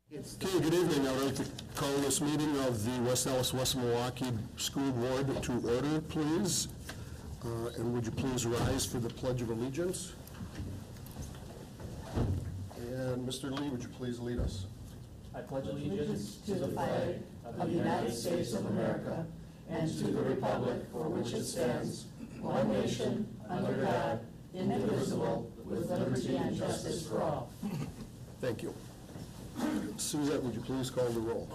Okay, good evening. I would like to call this meeting of the West Allis West Milwaukee School Board to order, please. And would you please rise for the Pledge of Allegiance? And Mr. Lee, would you please lead us? I pledge allegiance to the flag of the United States of America and to the republic for which it stands, one nation, under God, indivisible, with liberty and justice for all. Thank you. Suzette, would you please call the roll?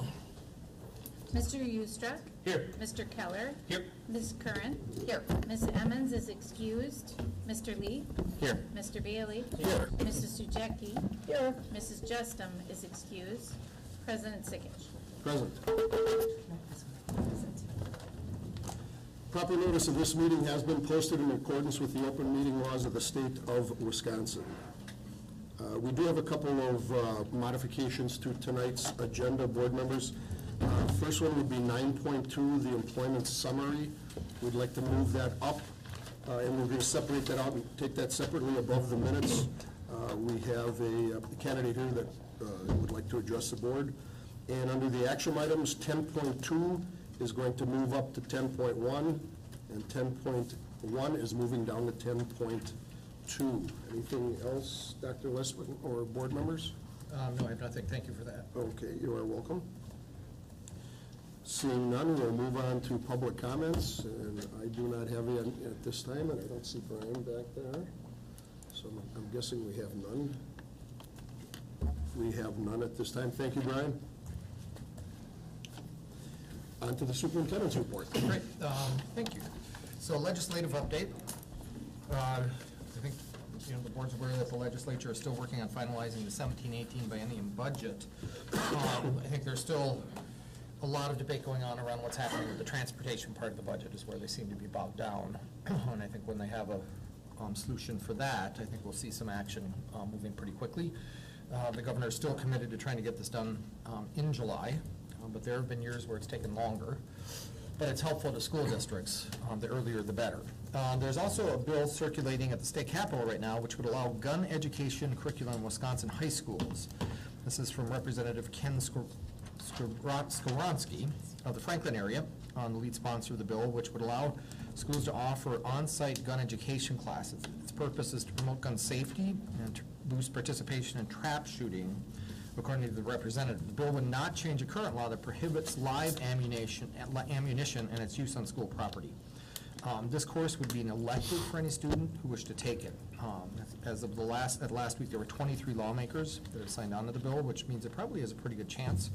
Mr. Eustruck? Here. Mr. Keller? Here. Ms. Curran? Here. Ms. Emmons is excused. Mr. Lee? Here. Mr. Bailey? Here. Mrs. Sujecki? Here. Mrs. Justum is excused. President Sikich? Present. Proper notice of this meeting has been posted in accordance with the open meeting laws of the state of Wisconsin. We do have a couple of modifications to tonight's agenda, board members. First one would be 9.2, the employment summary. We'd like to move that up, and we're going to separate that out and take that separately above the minutes. We have a candidate here that would like to address the board. And under the action items, 10.2 is going to move up to 10.1, and 10.1 is moving down to 10.2. Anything else, Dr. Westman or board members? No, I have nothing. Thank you for that. Okay, you are welcome. Seeing none, we'll move on to public comments, and I do not have any at this time, and I don't see Brian back there, so I'm guessing we have none. We have none at this time. Thank you, Brian. On to the superintendent's report. Great. Thank you. So legislative update. I think the board's aware that the legislature is still working on finalizing the 17-18 biennium budget. I think there's still a lot of debate going on around what's happening with the transportation part of the budget is where they seem to be bogged down. And I think when they have a solution for that, I think we'll see some action moving pretty quickly. The governor is still committed to trying to get this done in July, but there have been years where it's taken longer. But it's helpful to school districts. The earlier, the better. There's also a bill circulating at the state capitol right now, which would allow gun education curriculum in Wisconsin high schools. This is from Representative Ken Skowronski of the Franklin area, the lead sponsor of the bill, which would allow schools to offer on-site gun education classes. Its purpose is to promote gun safety and to boost participation in trap shooting. According to the representative, the bill would not change a current law that prohibits live ammunition and its use on school property. This course would be an elective for any student who wished to take it. As of last week, there were 23 lawmakers that have signed on to the bill, which means it probably has a pretty good chance.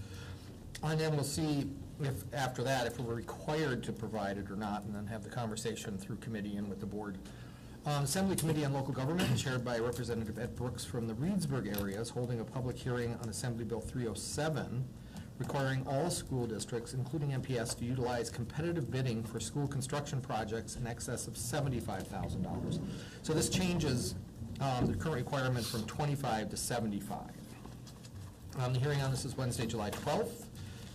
And then we'll see if after that, if we're required to provide it or not, and then have the conversation through committee and with the board. Assembly Committee on Local Government, chaired by Representative Ed Brooks from the Reedsburg area, is holding a public hearing on Assembly Bill 307, requiring all school districts, including MPS, to utilize competitive bidding for school construction projects in excess of $75,000. So this changes the current requirement from 25 to 75. The hearing on this is Wednesday, July 12th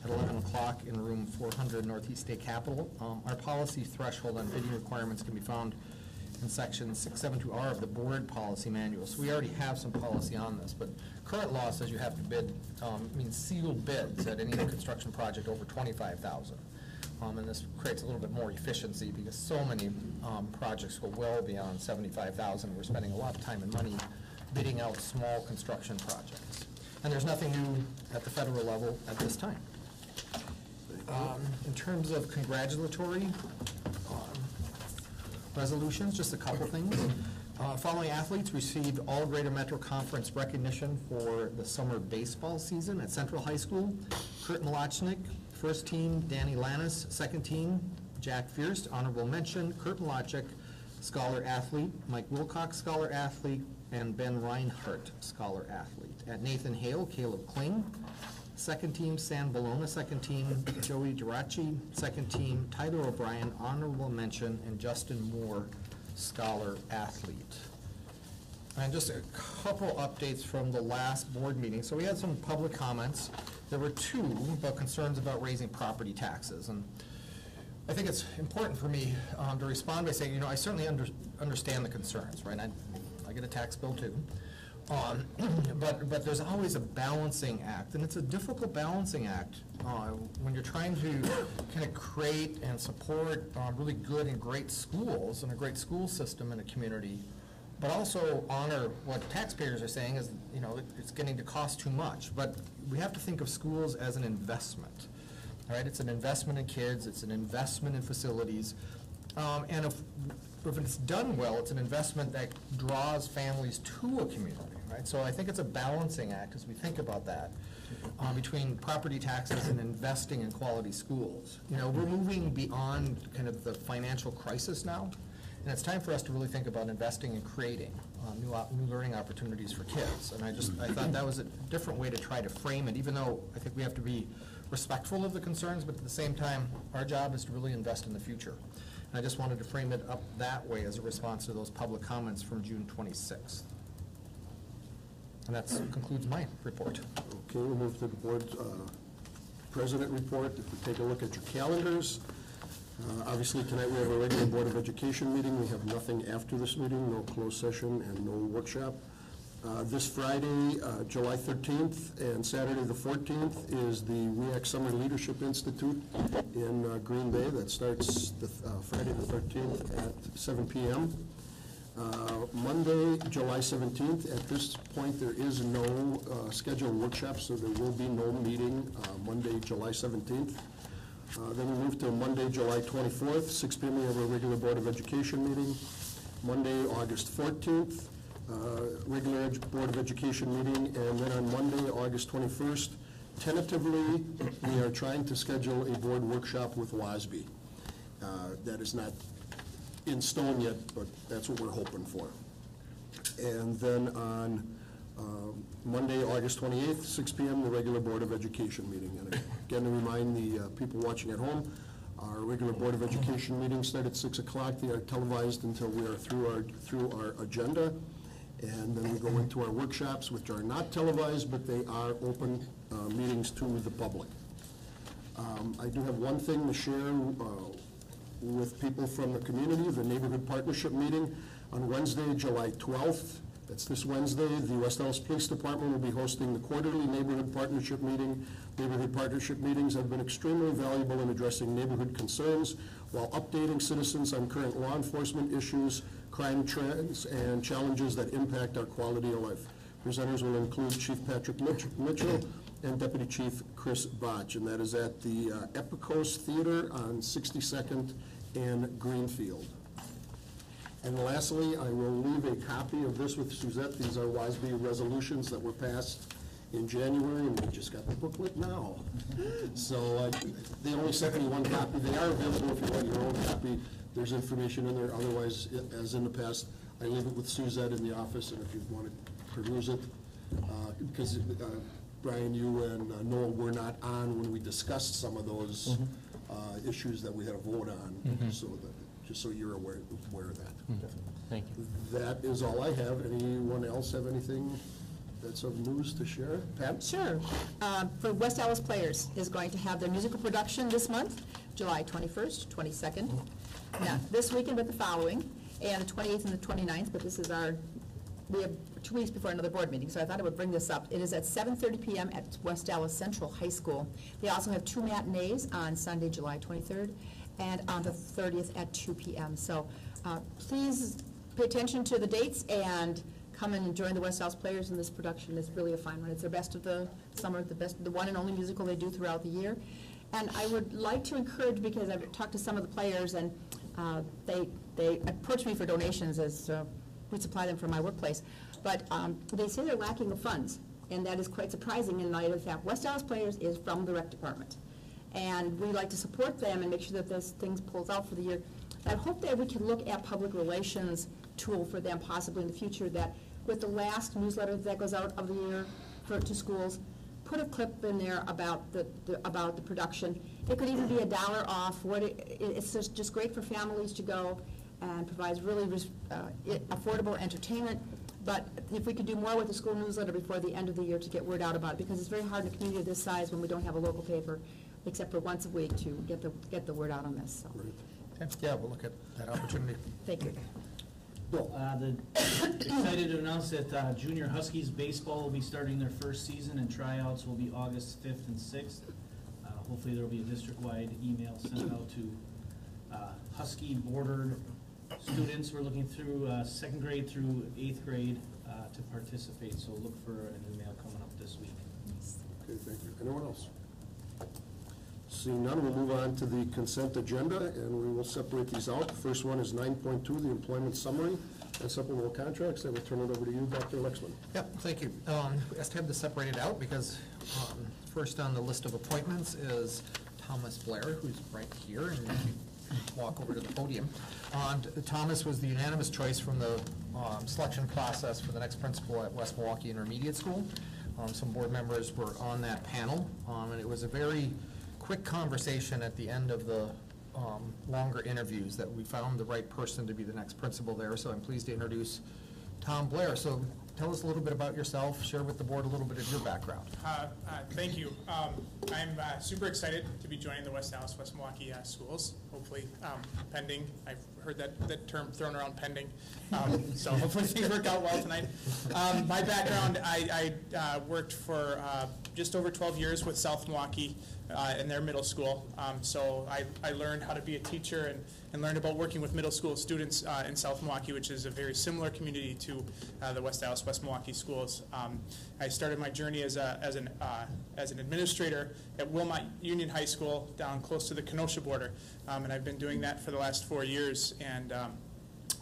at 11 o'clock in room 400 Northeast State Capitol. Our policy threshold on bidding requirements can be found in section 672R of the board policy manual. So we already have some policy on this, but current law says you have to bid, means sealed bids at any construction project over $25,000. And this creates a little bit more efficiency because so many projects go well beyond $75,000. We're spending a lot of time and money bidding out small construction projects. And there's nothing new at the federal level at this time. In terms of congratulatory resolutions, just a couple things. Following athletes received all Greater Metro Conference recognition for the summer baseball season at Central High School. Kurt Malachnik, first team, Danny Lannis, second team, Jack Fierst, honorable mention, Kurt Malachnik, scholar athlete, Mike Wilcox, scholar athlete, and Ben Reinhardt, scholar athlete. At Nathan Hale, Caleb Kling, second team, San Bologna, second team, Joey Geraci, second team, Tyler O'Brien, honorable mention, and Justin Moore, scholar athlete. And just a couple updates from the last board meeting. So we had some public comments. There were two about concerns about raising property taxes. And I think it's important for me to respond by saying, I certainly understand the concerns, right? I get a tax bill too. But there's always a balancing act, and it's a difficult balancing act when you're trying to kind of create and support really good and great schools and a great school system in a community, but also honor what taxpayers are saying is, it's getting to cost too much. But we have to think of schools as an investment, all right? It's an investment in kids, it's an investment in facilities, and if it's done well, it's an investment that draws families to a community, right? So I think it's a balancing act as we think about that, between property taxes and investing in quality schools. We're moving beyond kind of the financial crisis now, and it's time for us to really think about investing and creating new learning opportunities for kids. And I thought that was a different way to try to frame it, even though I think we have to be respectful of the concerns, but at the same time, our job is to really invest in the future. And I just wanted to frame it up that way as a response to those public comments from June 26th. And that concludes my report. Okay, we'll move to the board president report. If we take a look at your calendars, obviously tonight we have a regular Board of Education meeting. We have nothing after this meeting, no closed session and no workshop. This Friday, July 13th and Saturday the 14th is the WEAC Summer Leadership Institute in Green Bay. That starts Friday the 13th at 7 p.m. Monday, July 17th. At this point, there is no scheduled workshop, so there will be no meeting Monday, July 17th. Then we move to Monday, July 24th, 6 p.m. we have a regular Board of Education meeting. Monday, August 14th, regular Board of Education meeting. And then on Monday, August 21st, tentatively, we are trying to schedule a board workshop with WASB. That is not in stone yet, but that's what we're hoping for. And then on Monday, August 28th, 6 p.m., the regular Board of Education meeting. And again, to remind the people watching at home, our regular Board of Education meetings start at 6 o'clock. They are televised until we are through our agenda. And then we go into our workshops, which are not televised, but they are open meetings to the public. I do have one thing to share with people from the community. The Neighborhood Partnership meeting on Wednesday, July 12th. That's this Wednesday. The West Allis Police Department will be hosting the quarterly Neighborhood Partnership meeting. Neighborhood Partnership meetings have been extremely valuable in addressing neighborhood concerns while updating citizens on current law enforcement issues, crime trends, and challenges that impact our quality of life. Presenters will include Chief Patrick Mitchell and Deputy Chief Chris Botch, and that is at the Epicos Theater on 62nd and Greenfield. And lastly, I will leave a copy of this with Suzette. These are WASB resolutions that were passed in January, and we just got the booklet now. So they only sent me one copy. They are available if you want your own copy. There's information in there. Otherwise, as in the past, I leave it with Suzette in the office, and if you want to peruse it, because Brian, you and Noel were not on when we discussed some of those issues that we had a vote on, so that, just so you're aware of that. Thank you. That is all I have. Anyone else have anything that's of news to share? Pat? Sure. For West Allis Players is going to have their musical production this month, July 21st, 22nd. Not this weekend, but the following, and the 28th and the 29th, but this is we have 2 weeks before another board meeting, so I thought I would bring this up. It is at 7:30 p.m. at West Allis Central High School. They also have 2 matinees on Sunday, July 23rd, and on the 30th at 2 p.m. So please pay attention to the dates and come and join the West Allis Players in this production. It's really a fine one. It's their best of the summer, the one and only musical they do throughout the year. And I would like to encourage, because I've talked to some of the players, and they approach me for donations as we supply them from my workplace. But they say they're lacking of funds, and that is quite surprising in light of the fact West Allis Players is from the rec department. And we like to support them and make sure that those things pulls out for the year. I hope that we can look at public relations tool for them possibly in the future, that with the last newsletter that goes out of the year to schools, put a clip in there about the production. It could even be $1 off. It's just great for families to go and provides really affordable entertainment. But if we could do more with the school newsletter before the end of the year to get word out about it, because it's very hard in a community of this size when we don't have a local paper, except for once a week, to get the word out on this. So. Right. Okay. Yeah, we'll look at that opportunity. Thank you. Bill? Excited to announce that Junior Huskies baseball will be starting their first season, and tryouts will be August 5th and 6th. Hopefully there will be a district-wide email sent out to Husky bordered students. We're looking through 2nd grade through 8th grade to participate, so look for an email coming up this week. Okay, thank you. Anyone else? Seeing none, we'll move on to the consent agenda, and we will separate these out. The first one is 9.2, the employment summary and supplemental contracts. I will turn it over to you, Dr. Lexman. Yep, thank you. We just have this separated out because first on the list of appointments is Thomas Blair, who's right here, and you can walk over to the podium. Thomas was the unanimous choice from the selection process for the next principal at West Milwaukee Intermediate School. Some board members were on that panel, and it was a very quick conversation at the end of the longer interviews that we found the right person to be the next principal there, so I'm pleased to introduce Tom Blair. So tell us a little bit about yourself, share with the board a little bit of your background. Thank you. I'm super excited to be joining the West Allis, West Milwaukee schools, hopefully pending. I've heard that term thrown around, pending. So hopefully things work out well tonight. My background, I worked for just over 12 years with South Milwaukee in their middle school. So I learned how to be a teacher and learned about working with middle school students in South Milwaukee, which is a very similar community to the West Allis, West Milwaukee schools. I started my journey as an administrator at Wilmot Union High School down close to the Kenosha border, and I've been doing that for the last 4 years. And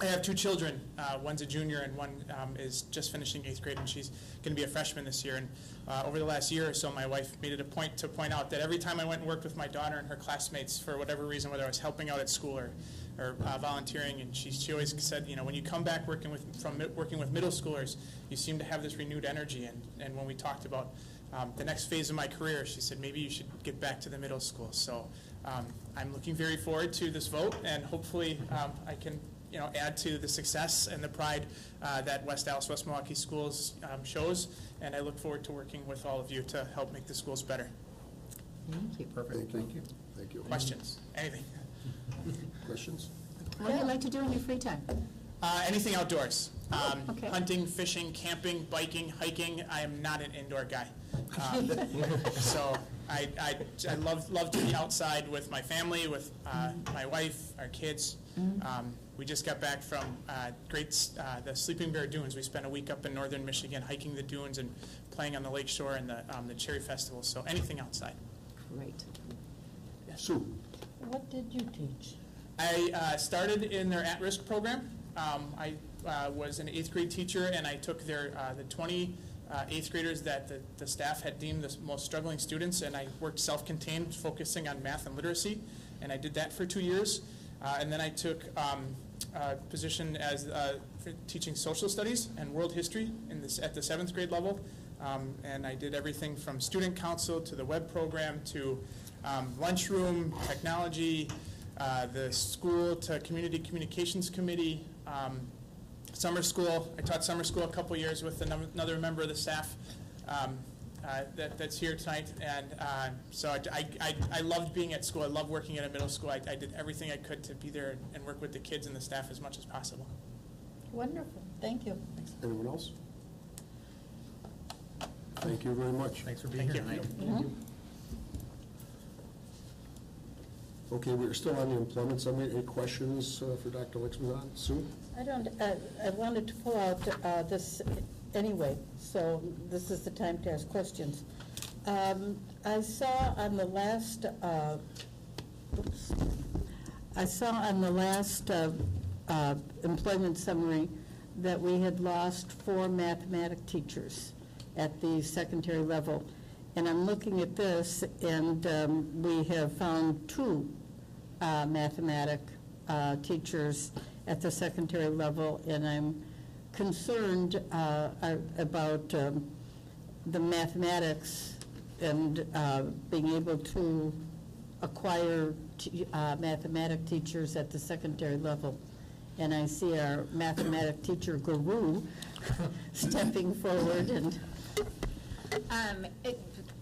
I have 2 children. One's a junior and one is just finishing 8th grade, and she's going to be a freshman this year. And over the last year or so, my wife made it a point to point out that every time I went and worked with my daughter and her classmates for whatever reason, whether I was helping out at school or volunteering, and she always said, you know, when you come back working with middle schoolers, you seem to have this renewed energy. And when we talked about the next phase of my career, she said, maybe you should get back to the middle school. So I'm looking very forward to this vote, and hopefully I can add to the success and the pride that West Allis, West Milwaukee schools shows, and I look forward to working with all of you to help make the schools better. Thank you. Perfect, thank you. Thank you. Questions? Anything? Questions? What do you like to do in your free time? Anything outdoors. Okay. Hunting, fishing, camping, biking, hiking. I am not an indoor guy. So I love to be outside with my family, with my wife, our kids. We just got back from the Sleeping Bear Dunes. We spent a week up in northern Michigan hiking the dunes and playing on the lake shore and the Cherry Festival. So anything outside. Great. Sue? What did you teach? I started in their at-risk program. I was an 8th grade teacher, and I took the 20 8th graders that the staff had deemed the most struggling students, and I worked self-contained, focusing on math and literacy, and I did that for 2 years. And then I took a position as for teaching social studies and world history at the 7th grade level, and I did everything from student council to the web program to lunchroom, technology, the school to community communications committee, summer school. I taught summer school a couple years with another member of the staff that's here tonight, and so I loved being at school. I loved working at a middle school. I did everything I could to be there and work with the kids and the staff as much as possible. Wonderful. Thank you. Anyone else? Thank you very much. Thanks for being here tonight. Okay, we're still on the employment summary. Any questions for Dr. Lexman? Sue? I wanted to pull out this anyway, so this is the time to ask questions. I saw on the last, employment summary that we had lost 4 mathematics teachers at the secondary level. And I'm looking at this, and we have found 2 mathematics teachers at the secondary level, and I'm concerned about the mathematics and being able to acquire mathematics teachers at the secondary level. And I see our mathematics teacher guru stepping forward and...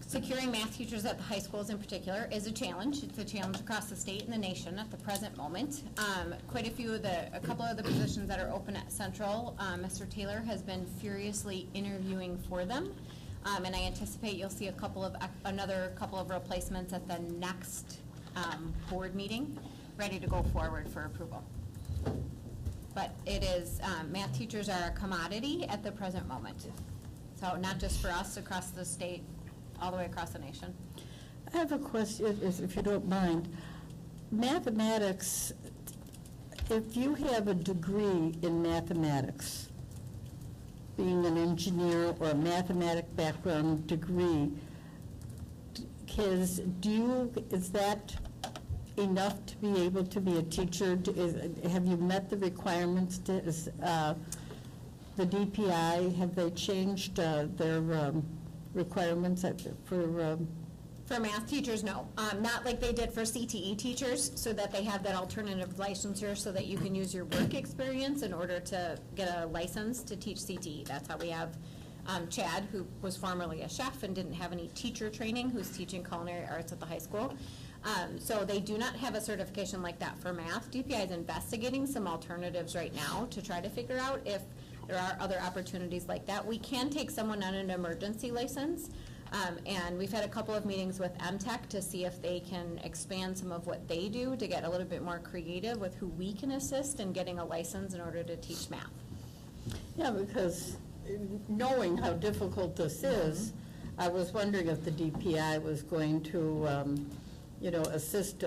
Securing math teachers at the high schools in particular is a challenge. It's a challenge across the state and the nation at the present moment. A couple of the positions that are open at Central, Mr. Taylor has been furiously interviewing for them. And I anticipate you'll see another couple of replacements at the next board meeting, ready to go forward for approval. But it is, math teachers are a commodity at the present moment. So not just for us across the state, all the way across the nation. I have a question, if you don't mind. Mathematics, if you have a degree in mathematics, being an engineer or a mathematic background degree, is that enough to be able to be a teacher? Have you met the requirements? The DPI, have they changed their requirements For math teachers, no. Not like they did for CTE teachers, so that they have that alternative licensure so that you can use your work experience in order to get a license to teach CTE. That's how we have Chad, who was formerly a chef and didn't have any teacher training, who's teaching culinary arts at the high school. So they do not have a certification like that for math. DPI is investigating some alternatives right now to try to figure out if there are other opportunities like that. We can take someone on an emergency license, and we've had a couple of meetings with MTech to see if they can expand some of what they do to get a little bit more creative with who we can assist in getting a license in order to teach math. Yeah, because knowing how difficult this is, I was wondering if the DPI was going to, assist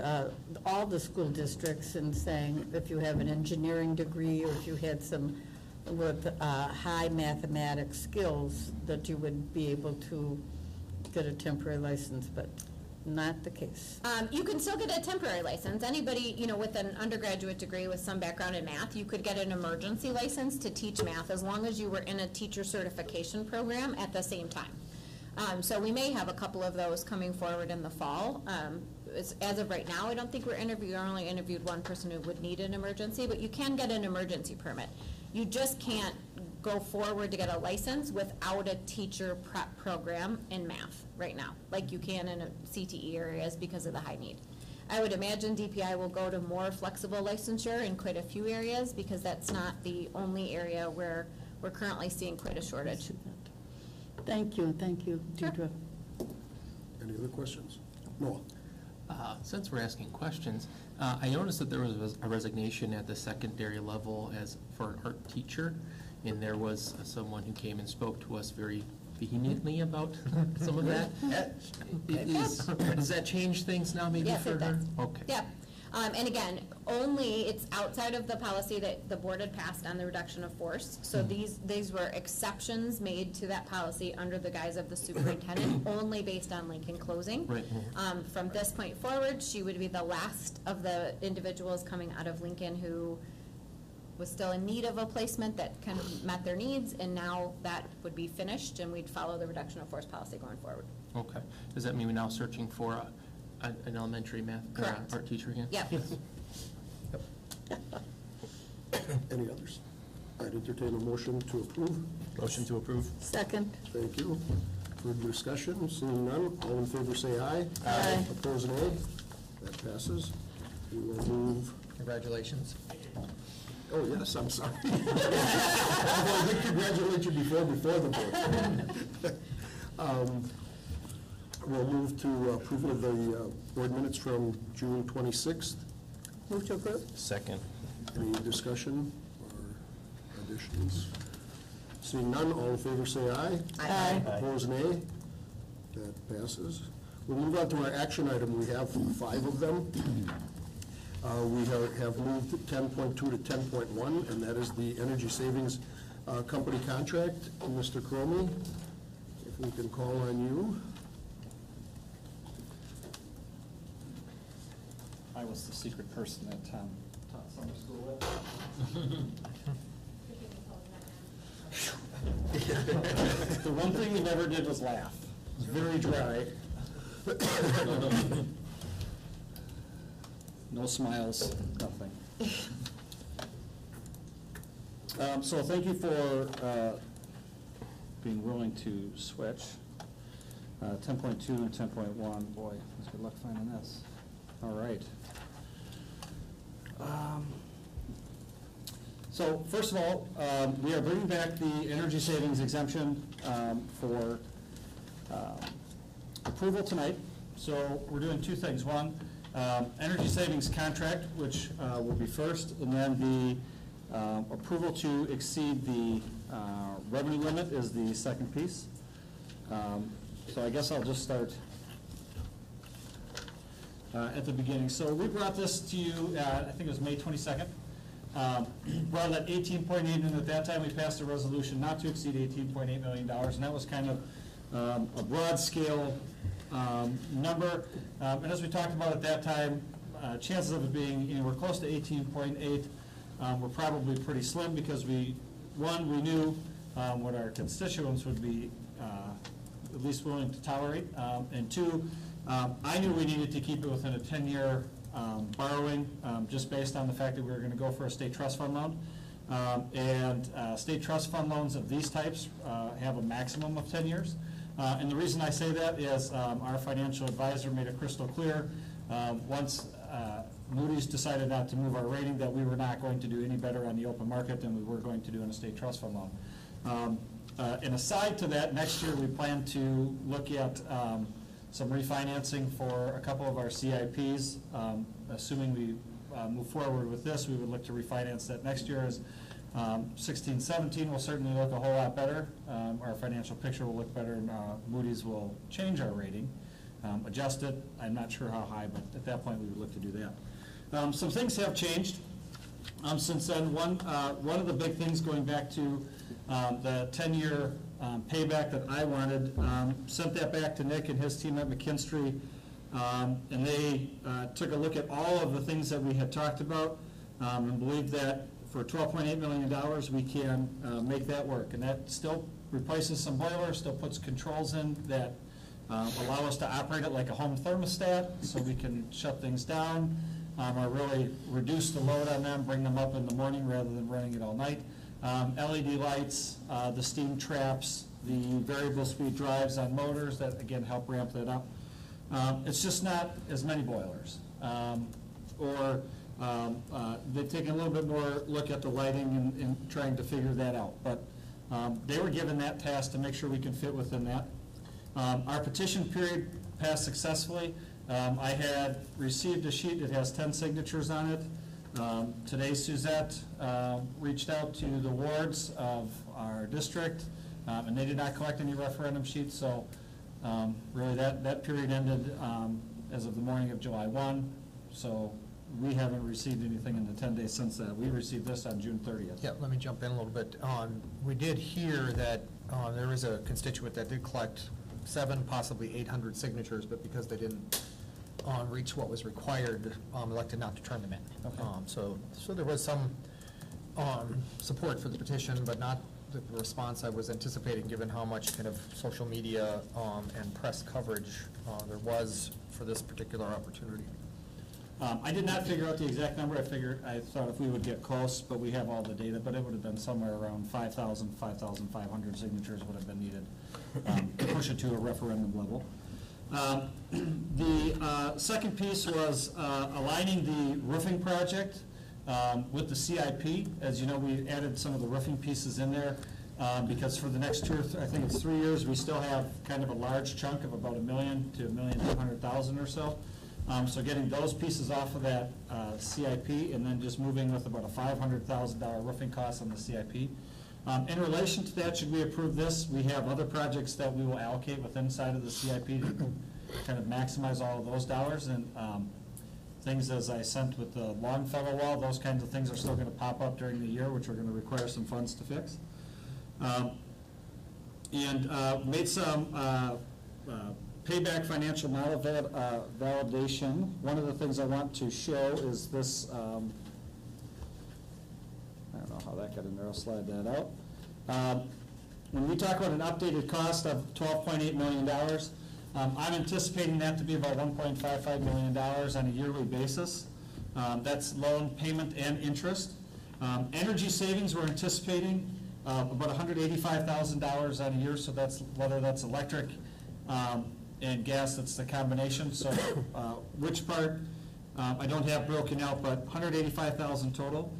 all the school districts in saying if you have an engineering degree or if you had some with high mathematics skills, that you would be able to get a temporary license, but not the case. You can still get a temporary license. Anybody, with an undergraduate degree with some background in math, you could get an emergency license to teach math as long as you were in a teacher certification program at the same time. So we may have a couple of those coming forward in the fall. As of right now, I don't think we only interviewed one person who would need an emergency, but you can get an emergency permit. You just can't go forward to get a license without a teacher prep program in math right now, like you can in CTE areas because of the high need. I would imagine DPI will go to more flexible licensure in quite a few areas because that's not the only area where we're currently seeing quite a shortage. Thank you, Deidre. Any other questions? Noah? Since we're asking questions, I noticed that there was a resignation at the secondary level for an art teacher, and there was someone who came and spoke to us very vehemently about some of that. Does that change things now maybe Yes, for it her? does. Okay. Yeah. And again, it's outside of the policy that the board had passed on the reduction of force. So these were exceptions made to that policy under the guise of the superintendent, only based on Lincoln closing. Right. From this point forward, she would be the last of the individuals coming out of Lincoln who was still in need of a placement that kind of met their needs, and now that would be finished, and we'd follow the reduction of force policy going forward. Okay. Does that mean we're now searching for an elementary math Correct. art teacher again? Yep. Any others? I'd entertain a motion to approve. Motion to approve. Second. Thank you. Further discussion? Seeing none, all in favor say aye. Aye. Opposed, nay. That passes. We will move. Congratulations. Oh, yes, I'm sorry. I did congratulate you before the vote. We'll move to approval of the board minutes from June 26th. Move to approve? Second. Any discussion or additions? Seeing none, all in favor say aye. Aye. Opposed, nay. That passes. We'll move on to our action item. We have 5 of them. We have moved 10.2 to 10.1, and that is the Energy Savings Company contract. Mr. Cromie, if we can call on you. I was the secret person that taught summer school with. The one thing he never did was laugh. It was very dry. No smiles, nothing. So thank you for being willing to switch. 10.2 and 10.1. Boy, that's good luck finding this. All right. So first of all, we are bringing back the energy savings exemption for approval tonight. So we're doing two things. One, energy savings contract, which will be first, and then the approval to exceed the revenue limit is the second piece. So I guess I'll just start at the beginning. So we brought this to you, I think it was May 22nd. Brought it at 18.8, and at that time we passed a resolution not to exceed $18.8 million, and that was kind of a broad scale number. And as we talked about at that time, chances of it being anywhere close to 18.8 were probably pretty slim because we knew what our constituents would be at least willing to tolerate, and two, I knew we needed to keep it within a 10-year borrowing, just based on the fact that we were going to go for a state trust fund loan. And state trust fund loans of these types have a maximum of 10 years. And the reason I say that is our financial advisor made it crystal clear once Moody's decided not to move our rating that we were not going to do any better on the open market than we were going to do in a state trust fund loan. And aside to that, next year we plan to look at some refinancing for a couple of our CIPs. Assuming we move forward with this, we would look to refinance that next year. As 16-17 will certainly look a whole lot better. Our financial picture will look better, and Moody's will change our rating, adjust it. I'm not sure how high, but at that point we would look to do that. Some things have changed since then. One of the big things going back to the 10-year payback that I wanted, sent that back to Nick and his team at McKinstry, and they took a look at all of the things that we had talked about, and believed that for $12.8 million we can make that work. And that still replaces some boilers, still puts controls in that allow us to operate it like a home thermostat, so we can shut things down, or really reduce the load on them, bring them up in the morning rather than running it all night. LED lights, the steam traps, the variable speed drives on motors that again help ramp that up. It's just not as many boilers. They've taken a little bit more look at the lighting and trying to figure that out. But they were given that task to make sure we can fit within that. Our petition period passed successfully. I had received a sheet that has 10 signatures on it. Today Suzette reached out to the wards of our district, and they did not collect any referendum sheets, so really that period ended as of the morning of July 1, so we haven't received anything in the 10 days since that. We received this on June 30th. Yeah, let me jump in a little bit. We did hear that there is a constituent that did collect 7, possibly 800 signatures, but because they didn't reach what was required, elected not to turn them in. Okay. So there was some support for the petition, but not the response I was anticipating, given how much kind of social media and press coverage there was for this particular opportunity. I did not figure out the exact number. I thought if we would get close, but we have all the data, but it would have been somewhere around 5,000, 5,500 signatures would have been needed to push it to a referendum level. The second piece was aligning the roofing project with the CIP. As you know, we added some of the roofing pieces in there because for the next 2 or 3, I think it's 3 years, we still have kind of a large chunk of about $1 million to $1,200,000 or so. So getting those pieces off of that CIP and then just moving with about a $500,000 roofing cost on the CIP. In relation to that, should we approve this, we have other projects that we will allocate within inside of the CIP to kind of maximize all of those dollars. And things as I sent with the Longfellow wall, those kinds of things are still going to pop up during the year, which are going to require some funds to fix. Made some payback financial model validation. One of the things I want to show is this, I don't know how that got in there, I'll slide that out. When we talk about an updated cost of $12.8 million, I'm anticipating that to be about $1.55 million on a yearly basis. That's loan payment and interest. Energy savings, we're anticipating about $185,000 on a year, so that's whether that's electric and gas, that's the combination. So which part, I don't have broken out, but 185,000 total.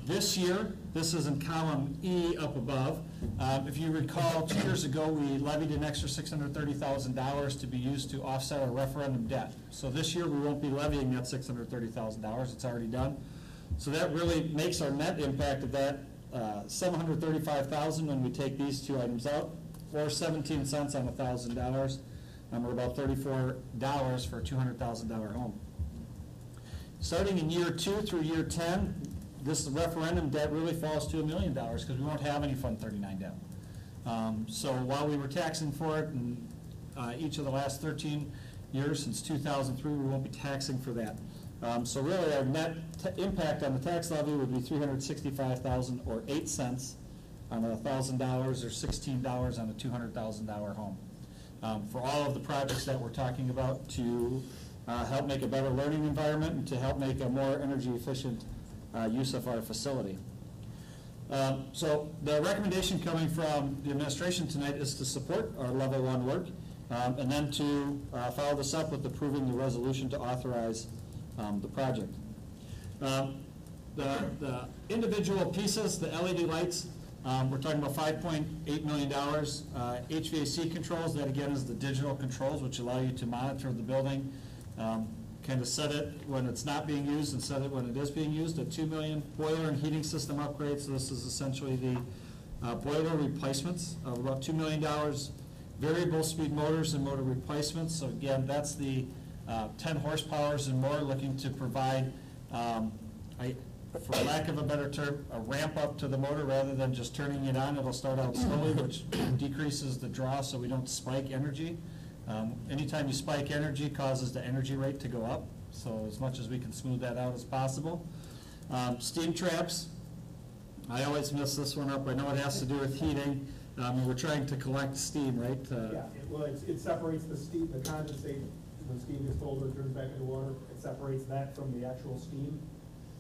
This year, this is in column E up above. If you recall, 2 years ago, we levied an extra $630,000 to be used to offset our referendum debt. So this year, we won't be levying that $630,000, it's already done. So that really makes our net impact of that $735,000 when we take these two items out, or 17 cents on $1,000, or about $34 for a $200,000 home. Starting in year 2 through year 10, this referendum debt really falls to $1 million because we won't have any Fund 39 debt. So while we were taxing for it in each of the last 13 years since 2003, we won't be taxing for that. So really our net impact on the tax levy would be $365,000 or 8 cents on $1,000 or $16 on a $200,000 home. For all of the projects that we're talking about to help make a better learning environment and to help make a more energy efficient use of our facility. So the recommendation coming from the administration tonight is to support our level 1 work and then to follow this up with approving the resolution to authorize the project. The individual pieces, the LED lights, we're talking about $5.8 million. HVAC controls, that again is the digital controls which allow you to monitor the building, kind of set it when it's not being used and set it when it is being used. A $2 million boiler and heating system upgrade, so this is essentially the boiler replacements of about $2 million. Variable speed motors and motor replacements, so again, that's the 10 horsepowers and more, looking to provide, for lack of a better term, a ramp up to the motor rather than just turning it on. It'll start out slowly, which decreases the draw so we don't spike energy. Anytime you spike energy causes the energy rate to go up, so as much as we can smooth that out as possible. Steam traps, I always mess this one up. I know it has to do with heating. We're trying to collect steam, right? It separates the steam, the condensate, when steam gets colder, it turns back into water. It separates that from the actual steam.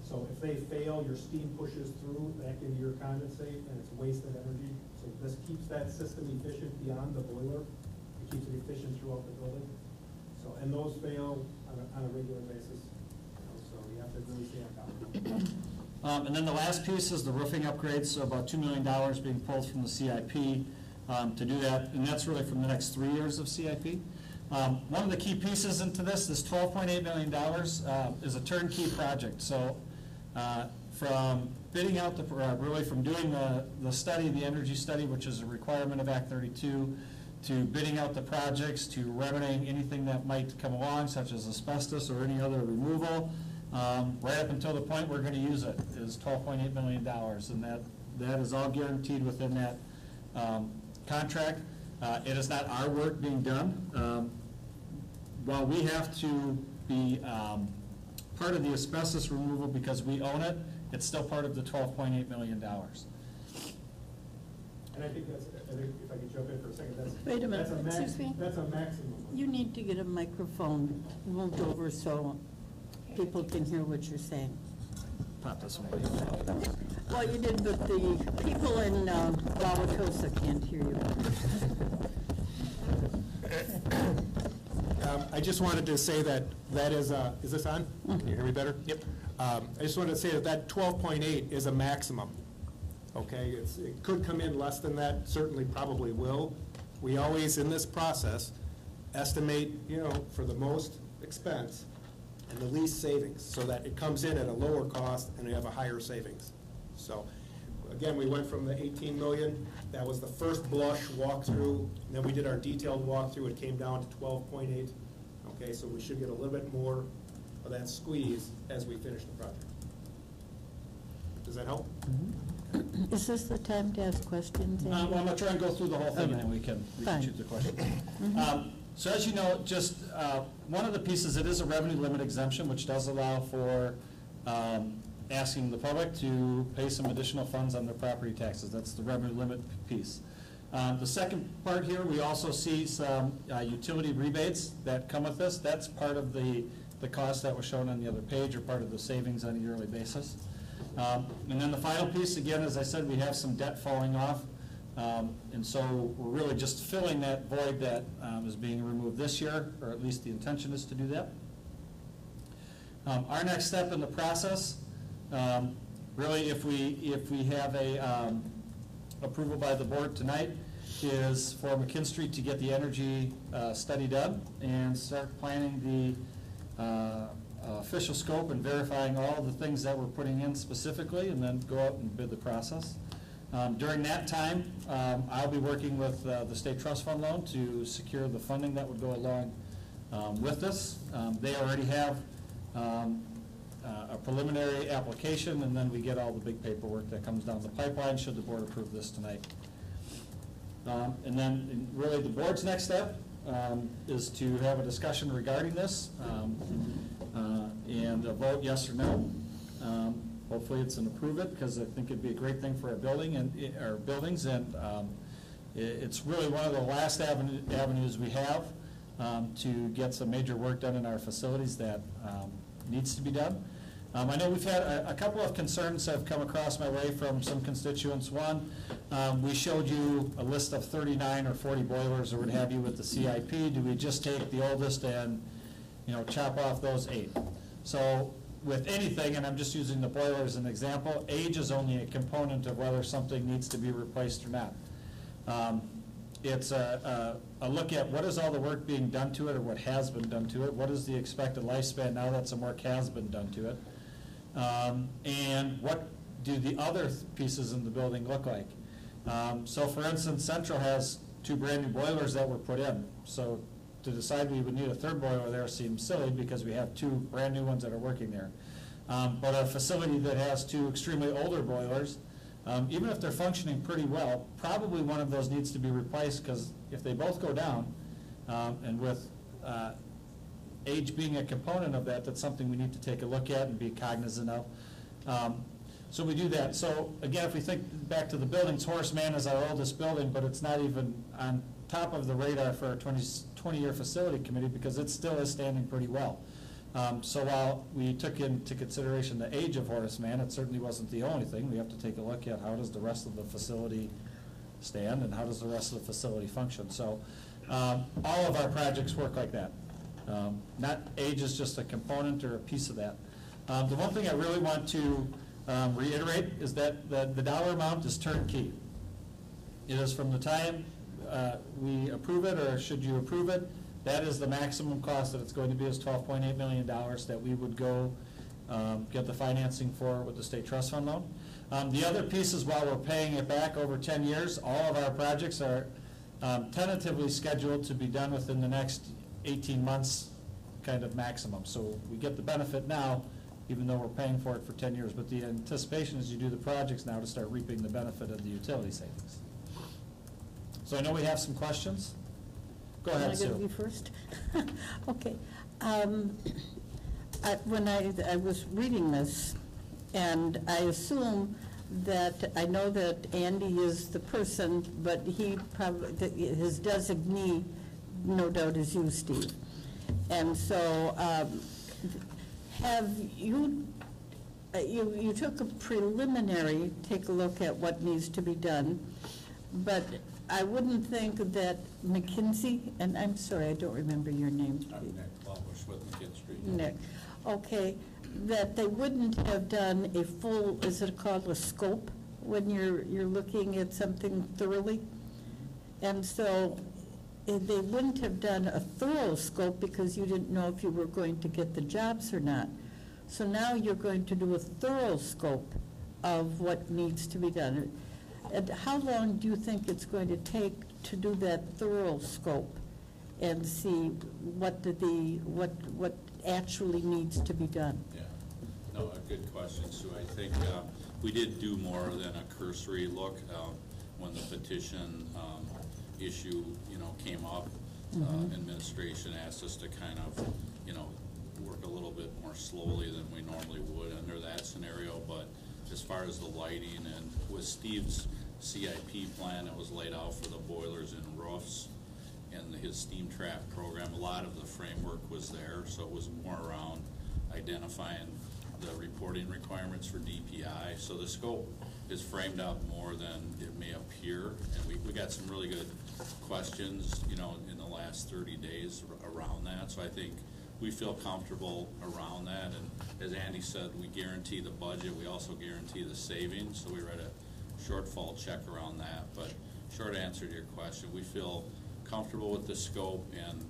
So if they fail, your steam pushes through back into your condensate, and it's wasted energy. So this keeps that system efficient beyond the boiler. It keeps it efficient throughout the building. So, and those fail on a regular basis. So you have to really stay on top of them. And then the last piece is the roofing upgrades, so about $2 million being pulled from the CIP to do that, and that's really from the next 3 years of CIP. One of the key pieces into this $12.8 million, is a turnkey project. So from bidding out really from doing the study, the energy study, which is a requirement of Act 32, to bidding out the projects, to remedying anything that might come along, such as asbestos or any other removal, right up until the point we're going to use it, is $12.8 million, and that is all guaranteed within that contract. It is not our work being done. While we have to be part of the asbestos removal because we own it, it's still part of the $12.8 million. And I think if I could jump in for a second, Wait a minute, excuse me? That's a maximum. You need to get a microphone moved over so people can hear what you're saying. Pop this one. Well, you did, but the people in Wauwatosa can't hear you. I just wanted to say that is this on? Can you hear me better? Yep. I just wanted to say that 12.8 is a maximum, okay? It could come in less than that, certainly probably will. We always, in this process, estimate, for the most expense and the least savings, so that it comes in at a lower cost and you have a higher savings. So, again, we went from the 18 million, that was the first blush walkthrough, then we did our detailed walkthrough, it came down to 12.8. Okay, so we should get a little bit more of that squeeze as we finish the project. Does that help? Is this the time to ask questions? Well, I'm going to try and go through the whole thing, and then we can shoot the questions. So as you know, just one of the pieces, it is a revenue limit exemption, which does allow for asking the public to pay some additional funds on their property taxes. That's the revenue limit piece. The second part here, we also see some utility rebates that come with this. That's part of the cost that was shown on the other page, or part of the savings on a yearly basis. And then the final piece, again, as I said, we have some debt falling off And so we're really just filling that void that is being removed this year, or at least the intention is to do that. Our next step in the process, really if we have a approval by the board tonight, is for McKinstry to get the energy study done and start planning the official scope and verifying all the things that we're putting in specifically, and then go out and bid the process. During that time, I'll be working with the State Trust Fund loan to secure the funding that would go along with this. They already have a preliminary application, and then we get all the big paperwork that comes down the pipeline should the board approve this tonight. And then really the board's next step is to have a discussion regarding this and a vote yes or no. Hopefully it's an approve it, because I think it'd be a great thing for our building and our buildings, and it's really one of the last avenues we have to get some major work done in our facilities that needs to be done. I know we've had a couple of concerns that have come across my way from some constituents. One, we showed you a list of 39 or 40 boilers or what have you with the CIP. Do we just take the oldest and, chop off those 8? So with anything, and I'm just using the boiler as an example, age is only a component of whether something needs to be replaced or not. It's a look at what is all the work being done to it, or what has been done to it, what is the expected lifespan now that some work has been done to it, and what do the other pieces in the building look like. So for instance, Central has 2 brand new boilers that were put in. So to decide we would need a 3rd boiler there seems silly, because we have 2 brand new ones that are working there. But a facility that has 2 extremely older boilers, even if they're functioning pretty well, probably one of those needs to be replaced, because if they both go down, and with age being a component of that, that's something we need to take a look at and be cognizant of. So we do that. So again, if we think back to the buildings, Horace Mann is our oldest building, but it's not even on top of the radar for our 20-year facility committee, because it still is standing pretty well. So while we took into consideration the age of Horace Mann, it certainly wasn't the only thing. We have to take a look at how does the rest of the facility stand and how does the rest of the facility function. So all of our projects work like that. Not age is just a component or a piece of that. The one thing I really want to reiterate is that the dollar amount is turnkey. It is from the time we approve it, or should you approve it, that is the maximum cost that it's going to be, is $12.8 million that we would go get the financing for with the State Trust Fund loan. The other piece is, while we're paying it back over 10 years, all of our projects are tentatively scheduled to be done within the next 18 months kind of maximum. So we get the benefit now, even though we're paying for it for 10 years. But the anticipation is you do the projects now to start reaping the benefit of the utility savings. So I know we have some questions. Go ahead, Sue. Am I going to be first? Okay. When I was reading this, and I assume that, I know that Andy is the person, but he probably, his designee, no doubt, is you, Steve. And so, have you, you took a preliminary, take a look at what needs to be done, but I wouldn't think that McKinsey, and I'm sorry, I don't remember your name. I'm Nick Plumbush with McKinstry. Nick, okay, that they wouldn't have done a full, is it called a scope, when you're looking at something thoroughly? And so they wouldn't have done a thorough scope because you didn't know if you were going to get the jobs or not. So now you're going to do a thorough scope of what needs to be done. And how long do you think it's going to take to do that thorough scope and see what actually needs to be done? Yeah, no, a good question, Sue. I think we did do more than a cursory look when the petition issue, came up. Administration asked us to kind of, work a little bit more slowly than we normally would under that scenario. But as far as the lighting, and with Steve's CIP plan that was laid out for the boilers and roofs and his steam trap program, a lot of the framework was there, so it was more around identifying the reporting requirements for DPI. So the scope is framed up more than it may appear. And we got some really good questions, you know, in the last 30 days around that. So I think we feel comfortable around that. And as Andy said, we guarantee the budget. We also guarantee the savings. So we write a shortfall check around that. But short answer to your question, we feel comfortable with the scope and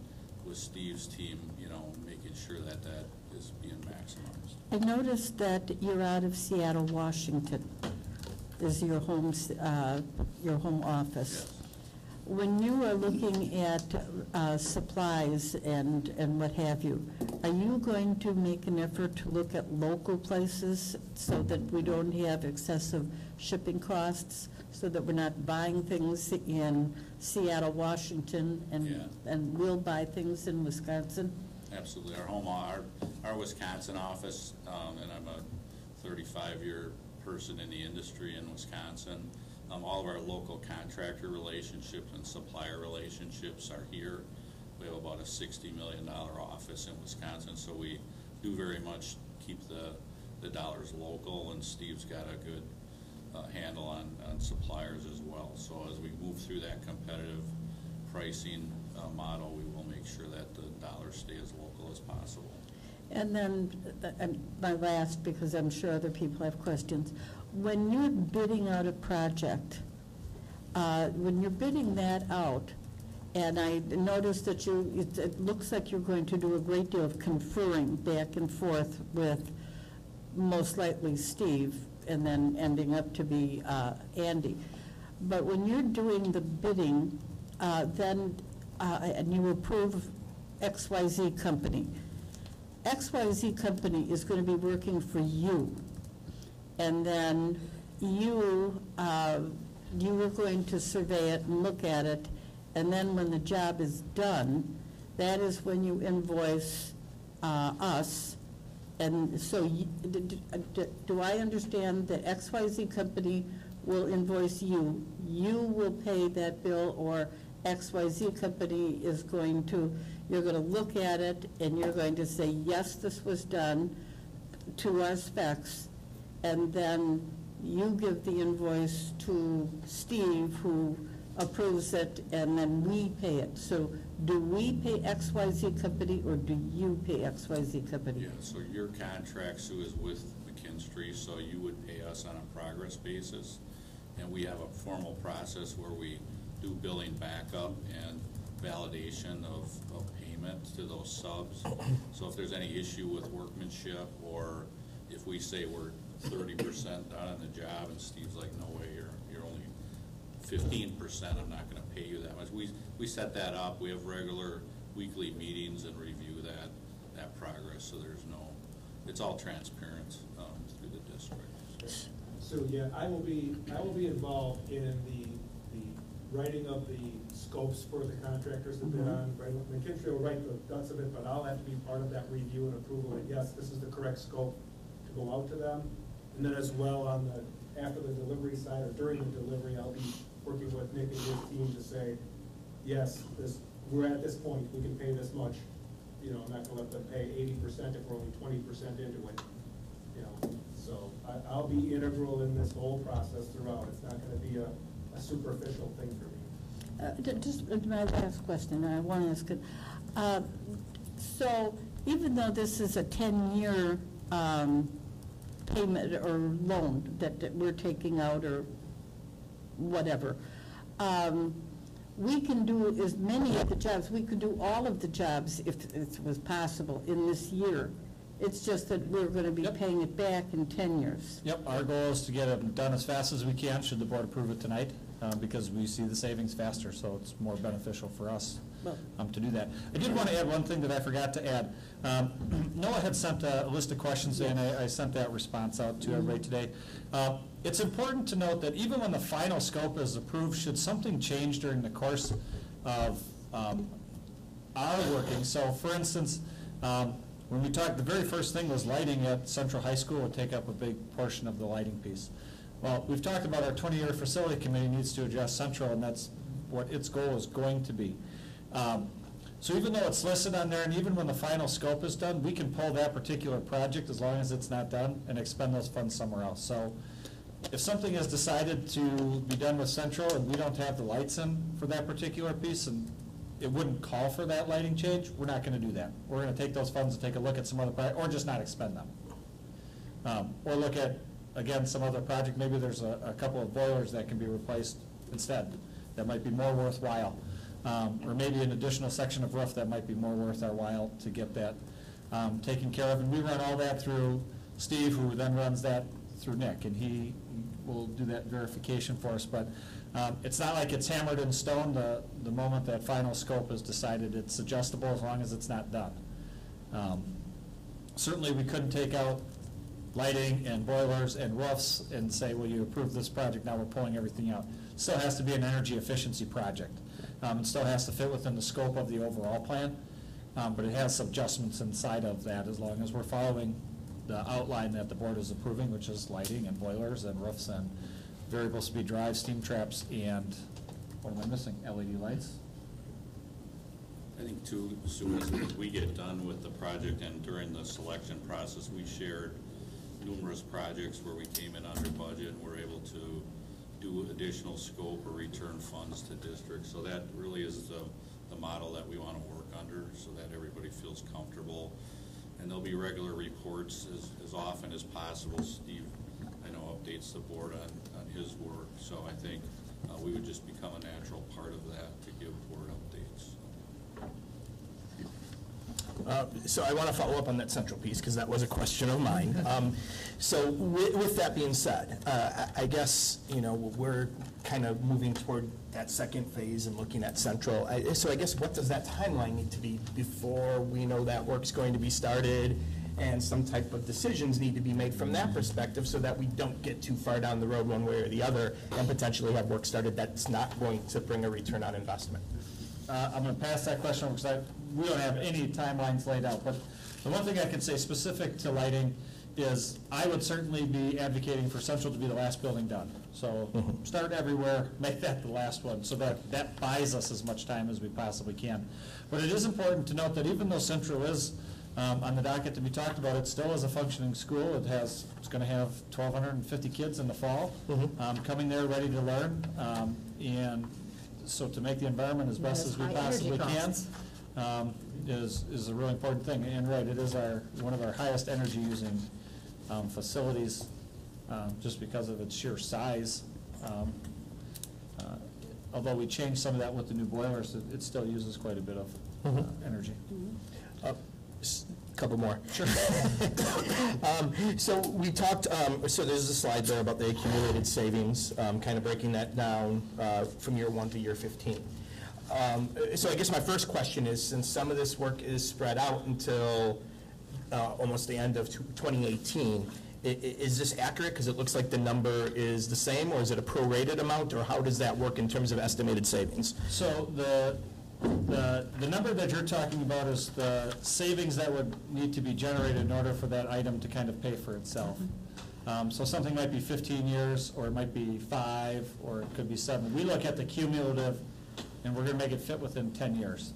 with Steve's team, you know, making sure that that is being maximized. I noticed that you're out of Seattle, Washington, is your home office. Yes. When you are looking at supplies and what have you, are you going to make an effort to look at local places so that we don't have excessive shipping costs, so that we're not buying things in Seattle, Washington, and we'll buy things in Wisconsin? Absolutely. Our Wisconsin office, and I'm a 35-year person in the industry in Wisconsin, all of our local contractor relationships and supplier relationships are here. We have about a $60 million office in Wisconsin, so we do very much keep the dollars local, and Steve's got a good handle on suppliers as well. So as we move through that competitive pricing model, we will make sure that the dollars stay as local as possible. And then, my last, because I'm sure other people have questions, when you're bidding out a project, when you're bidding that out, and I noticed that it looks like you're going to do a great deal of conferring back and forth with most likely Steve, and then ending up to be Andy. But when you're doing the bidding, and you approve XYZ company, XYZ company is going to be working for you, and then you are going to survey it and look at it, and then when the job is done, that is when you invoice us. And so do I understand that XYZ company will invoice you, you will pay that bill, or XYZ company is going to, you're going to look at it and you're going to say, yes, this was done to our specs, and then you give the invoice to Steve, who approves it, and then we pay it. So do we pay XYZ company, or do you pay XYZ company? Yeah, so your contract, Sue, is with McKinstry, so you would pay us on a progress basis. And we have a formal process where we do billing backup and validation of payment to those subs. So if there's any issue with workmanship, or if we say we're 30% done on the job and Steve's like, no way, you're only 15%, I'm not going to pay you that much. We set that up. We have regular weekly meetings and review that progress, so there's no, it's all transparent through the district. So yeah, I will be involved in the writing of the scopes for the contractors to bid on. McKinstry will write the guts of it, but I'll have to be part of that review and approval that yes, this is the correct scope to go out to them. And then as well on the after the delivery side, or during the delivery, I'll be working with Nick and his team to say, yes, we're at this point, we can pay this much. You know, I'm not gonna let them pay 80% if we're only 20% into it. You know, so I'll be integral in this whole process throughout. It's not gonna be a superficial thing for me. Just my last question, and I want to ask it. So even though this is a 10-year payment or loan that we're taking out, or whatever, we can do as many of the jobs, we could do all of the jobs if it was possible in this year. It's just that we're going to be paying it back in 10 years. Yep, our goal is to get it done as fast as we can, should the board approve it tonight, because we see the savings faster, so it's more beneficial for us to do that. I did want to add one thing that I forgot to add. Noah had sent a list of questions, and I sent that response out to everybody today. It's important to note that even when the final scope is approved, should something change during the course of our working, so for instance, when we talked, the very first thing was lighting at Central High School would take up a big portion of the lighting piece. Well, we've talked about our 20-year facility committee needs to address Central, and that's what its goal is going to be. So even though it's listed on there, and even when the final scope is done, we can pull that particular project as long as it's not done and expend those funds somewhere else. So if something is decided to be done with Central and we don't have the lights in for that particular piece, and it wouldn't call for that lighting change, we're not gonna do that. We're gonna take those funds and take a look at some other project, or just not expend them. Or look at, again, some other project, maybe there's a couple of boilers that can be replaced instead, that might be more worthwhile. Or maybe an additional section of roof that might be more worth our while to get that taken care of. And we run all that through Steve, who then runs that through Nick, and he will do that verification for us. But it's not like it's hammered in stone the moment that final scope is decided. It's adjustable as long as it's not done. Certainly, we couldn't take out lighting and boilers and roofs and say, well, you approved this project, now we're pulling everything out. Still has to be an energy efficiency project. It still has to fit within the scope of the overall plan, but it has some adjustments inside of that as long as we're following the outline that the board is approving, which is lighting and boilers and roofs and variable speed drives, steam traps, and what am I missing? LED lights? I think too, Sue, as we get done with the project and during the selection process, we shared numerous projects where we came in under budget and were able to do additional scope or return funds to districts. So that really is the model that we want to work under, so that everybody feels comfortable. And there'll be regular reports as often as possible. Steve, I know, updates the board on his work. So I think we would just become a natural part of that to give board updates. So I want to follow up on that Central piece, because that was a question of mine. So with that being said, I guess, we're kind of moving toward that second phase and looking at Central. So I guess what does that timeline need to be before we know that work's going to be started, and some type of decisions need to be made from that perspective, so that we don't get too far down the road one way or the other and potentially have work started that's not going to bring a return on investment? I'm going to pass that question because we don't have any timelines laid out. But the one thing I can say specific to lighting is I would certainly be advocating for Central to be the last building done. So start everywhere, make that the last one, so that buys us as much time as we possibly can. But it is important to note that even though Central is on the docket to be talked about, it still is a functioning school. It's going to have 1,250 kids in the fall coming there ready to learn. And so to make the environment as best as we possibly can is a really important thing. And right, it is one of our highest energy using facilities just because of its sheer size. Although we changed some of that with the new boilers, it still uses quite a bit of energy. Couple more. Sure. So we talked, so there's a slide there about the accumulated savings, kind of breaking that down from year 1 to year 15. So I guess my first question is, since some of this work is spread out until almost the end of 2018, is this accurate? Because it looks like the number is the same, or is it a prorated amount, or how does that work in terms of estimated savings? So the number that you're talking about is the savings that would need to be generated in order for that item to kind of pay for itself. So something might be 15 years, or it might be 5, or it could be 7. We look at the cumulative, and we're going to make it fit within 10 years.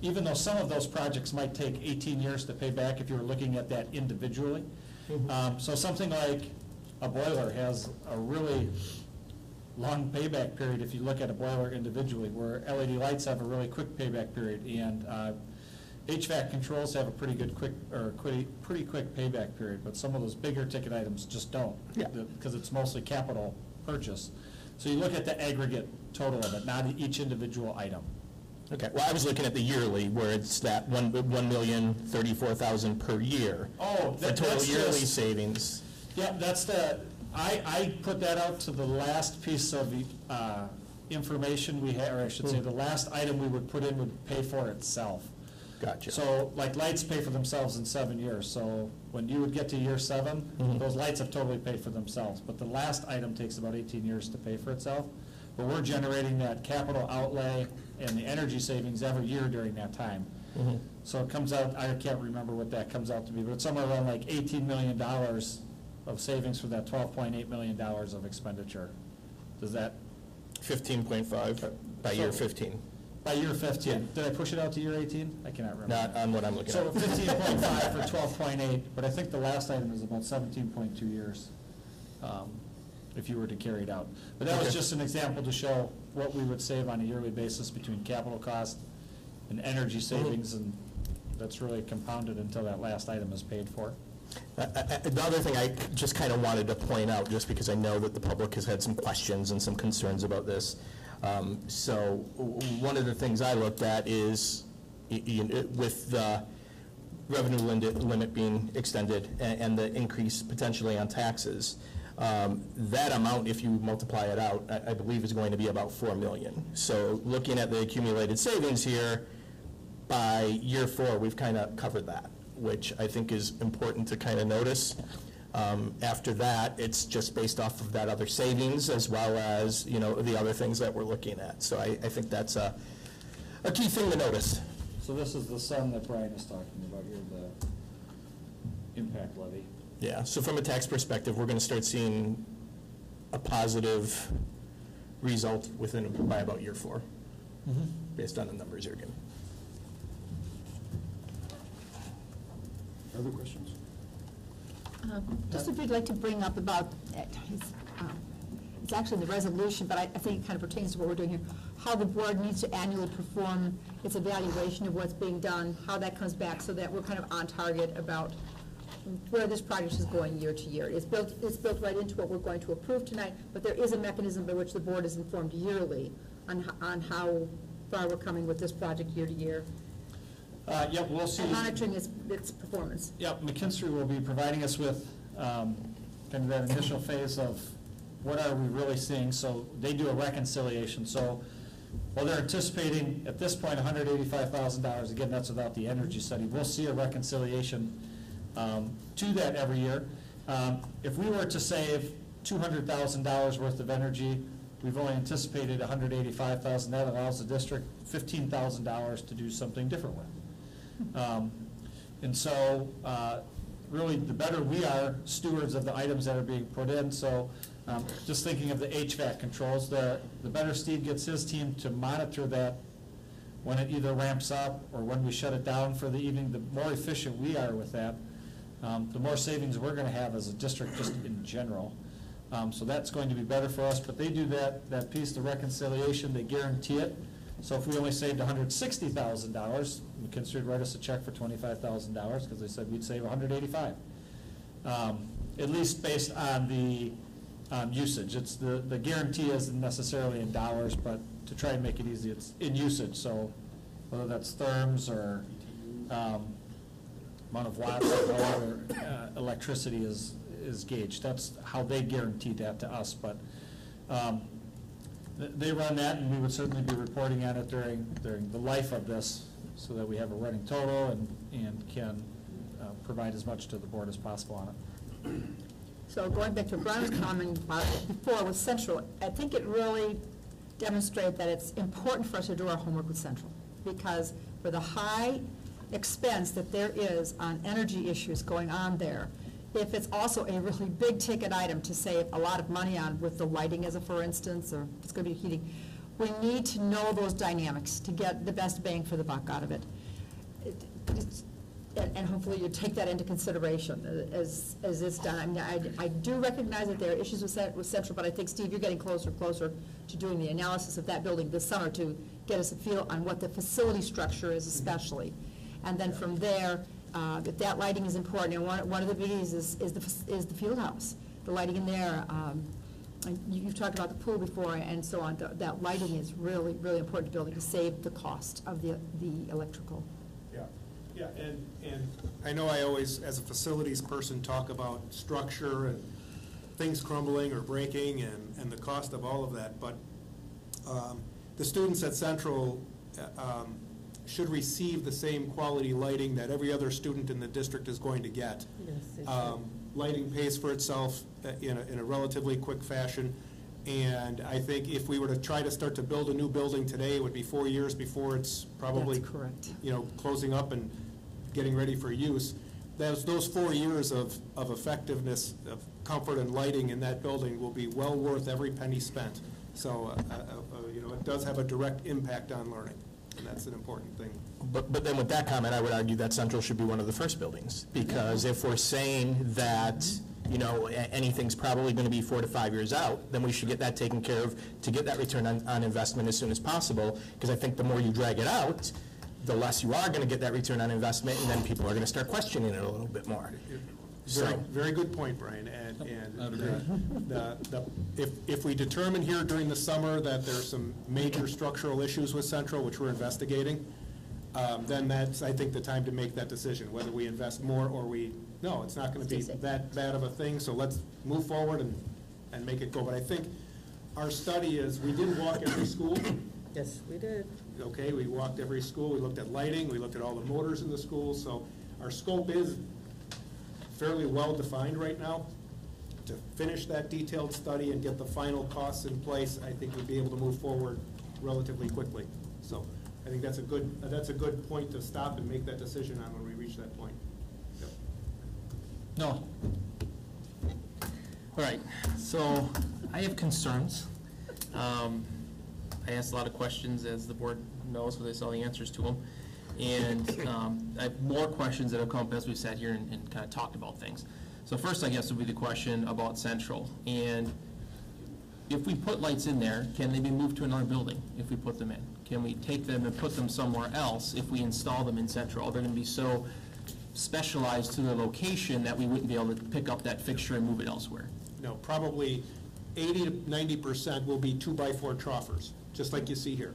Even though some of those projects might take 18 years to pay back if you were looking at that individually. So something like a boiler has a really long payback period if you look at a boiler individually, where LED lights have a really quick payback period, and HVAC controls have a pretty quick payback period, but some of those bigger ticket items just don't, because it's mostly capital purchase. So you look at the aggregate total of it, not each individual item. Okay, well, I was looking at the yearly, where it's that $1,034,000 per year. Oh, for total yearly savings. Yeah, that's I put that out to the last piece of information we had, or I should say the last item we would put in would pay for itself. Gotcha. So like lights pay for themselves in 7 years. So when you would get to year 7, those lights have totally paid for themselves. But the last item takes about 18 years to pay for itself. But we're generating that capital outlay and the energy savings every year during that time. So it comes out, I can't remember what that comes out to be, but it's somewhere around like $18 million of savings for that $12.8 million of expenditure. Does that? 15.5 by year 15. By year 15. Did I push it out to year 18? I cannot remember. Not on what I'm looking So at. 15.5 for 12.8, but I think the last item is about 17.2 years. if you were to carry it out. But that was Okay. just an example to show what we would save on a yearly basis between capital cost and energy savings, and that's really compounded until that last item is paid for. The other thing I just kind of wanted to point out, just because I know that the public has had some questions and some concerns about this. So one of the things I looked at is, with the revenue limit being extended and the increase potentially on taxes, that amount, if you multiply it out, I believe is going to be about 4 million. So looking at the accumulated savings here, by year 4, we've kind of covered that, which I think is important to kind of notice. After that, it's just based off of that other savings as well as, the other things that we're looking at. So I think that's a key thing to notice. So this is the sum that Brian is talking about here, the impact levy. Yeah, so from a tax perspective, we're going to start seeing a positive result by about year 4, based on the numbers you're giving. Other questions? Just if you'd like to bring up about, it's actually the resolution, but I think it kind of pertains to what we're doing here, how the board needs to annually perform its evaluation of what's being done, how that comes back, so that we're kind of on target about where this project is going year to year. It's built right into what we're going to approve tonight, but there is a mechanism by which the board is informed yearly on how far we're coming with this project year to year, Yep, we'll see. and monitoring its performance. Yep, McKinstry will be providing us with kind of that initial phase of what are we really seeing. So they do a reconciliation. So while they're anticipating at this point $185,000, again, that's without the energy study, we'll see a reconciliation to that every year. If we were to save $200,000 worth of energy, we've only anticipated $185,000. That allows the district $15,000 to do something different with. And so, really, the better we are stewards of the items that are being put in. So, just thinking of the HVAC controls, the better Steve gets his team to monitor that when it either ramps up or when we shut it down for the evening, the more efficient we are with that, the more savings we're going to have as a district just in general. So that's going to be better for us. But they do that piece, the reconciliation, they guarantee it. So if we only saved $160,000, McKinstry would write us a check for $25,000 because they said we'd save $185,000. At least based on the usage. It's the guarantee isn't necessarily in dollars, but to try and make it easy, it's in usage. So whether that's therms or amount of watts or however electricity is gauged. That's how they guarantee that to us. But they run that, and we would certainly be reporting on it during the life of this so that we have a running total and can provide as much to the board as possible on it. So going back to Brian's comment about before with Central, I think it really demonstrates that it's important for us to do our homework with Central, because for the high expense that there is on energy issues going on there, if it's also a really big ticket item to save a lot of money on with the lighting as a for instance, or if it's going to be heating, we need to know those dynamics to get the best bang for the buck out of it. And hopefully you take that into consideration as it's done. I mean, I do recognize that there are issues with Central, but I think, Steve, you're getting closer and closer to doing the analysis of that building this summer to get us a feel on what the facility structure is especially. And then from there, if that lighting is important, and one of the biggies is the field house, the lighting in there. You've talked about the pool before and so on. That lighting is really, really important to building to save the cost of the electrical. Yeah, and I know I always, as a facilities person, talk about structure and things crumbling or breaking and the cost of all of that, but the students at Central should receive the same quality lighting that every other student in the district is going to get. Yes, lighting pays for itself in a relatively quick fashion, and I think if we were to try to start to build a new building today, it would be 4 years before it's probably that's correct. Closing up and getting ready for use. Those 4 years of effectiveness, of comfort and lighting in that building will be well worth every penny spent. So, it does have a direct impact on learning, and that's an important thing. But then with that comment, I would argue that Central should be one of the first buildings, because if we're saying that anything's probably going to be 4 to 5 years out, then we should get that taken care of to get that return on investment as soon as possible, because I think the more you drag it out, the less you are going to get that return on investment, and then people are going to start questioning it a little bit more. Very good point, Brian, if we determine here during the summer that there's some major structural issues with Central, which we're investigating, then that's, I think, the time to make that decision, whether we invest more or no, it's not going to be that bad of a thing, so let's move forward and make it go. But I think our study is, we did walk every school. Yes, we did. Okay, we walked every school, we looked at lighting, we looked at all the motors in the schools, so our scope is fairly well-defined right now. To finish that detailed study and get the final costs in place, I think we'd be able to move forward relatively quickly. So I think that's a good point to stop and make that decision on when we reach that point. Yep. No. All right, so I have concerns. I asked a lot of questions, as the board knows, because I saw the answers to them. And I have more questions that have come up as we sat here and kind of talked about things. So first, I guess, would be the question about Central. And if we put lights in there, can they be moved to another building if we put them in? Can we take them and put them somewhere else if we install them in Central? Are they going to be so specialized to the location that we wouldn't be able to pick up that fixture and move it elsewhere? No, probably 80 to 90% will be 2x4 troughers, just like you see here.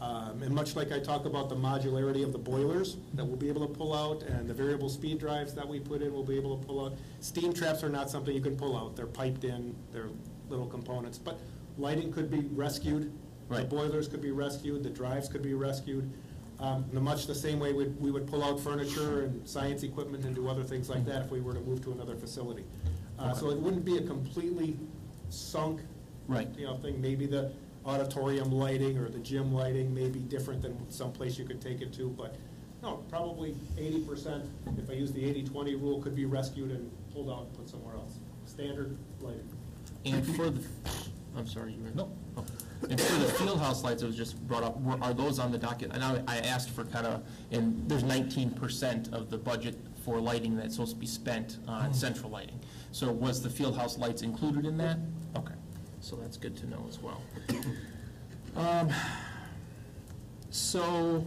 And much like I talk about the modularity of the boilers that we'll be able to pull out, and the variable speed drives that we put in, we'll be able to pull out. Steam traps are not something you can pull out. They're piped in, they're little components. But lighting could be rescued. Right. The boilers could be rescued. The drives could be rescued. In much the same way we would pull out furniture and science equipment and do other things like that if we were to move to another facility. So it wouldn't be a completely sunk thing. Maybe the auditorium lighting or the gym lighting may be different than someplace you could take it to, but no, probably 80%, if I use the 80-20 rule, could be rescued and pulled out and put somewhere else. Standard lighting. And for the, I'm sorry, you were, no. Oh. And for the field house lights that was just brought up, are those on the docket? And I asked for kind of, and there's 19% of the budget for lighting that's supposed to be spent on central lighting. So was the field house lights included in that? Okay, so that's good to know as well. So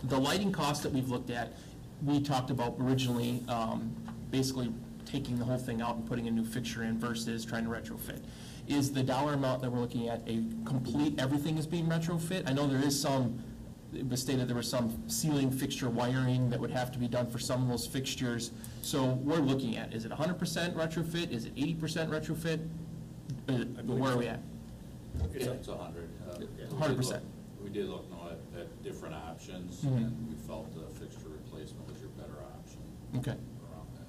the lighting cost that we've looked at, we talked about originally basically taking the whole thing out and putting a new fixture in versus trying to retrofit. Is the dollar amount that we're looking at a complete, everything is being retrofit? I know there is some, it was stated there was some ceiling fixture wiring that would have to be done for some of those fixtures. So we're looking at, is it 100% retrofit? Is it 80% retrofit? Where are we at? It's 100. 100%. We did look at different options, and we felt the fixture replacement was your better option. Okay. Around that,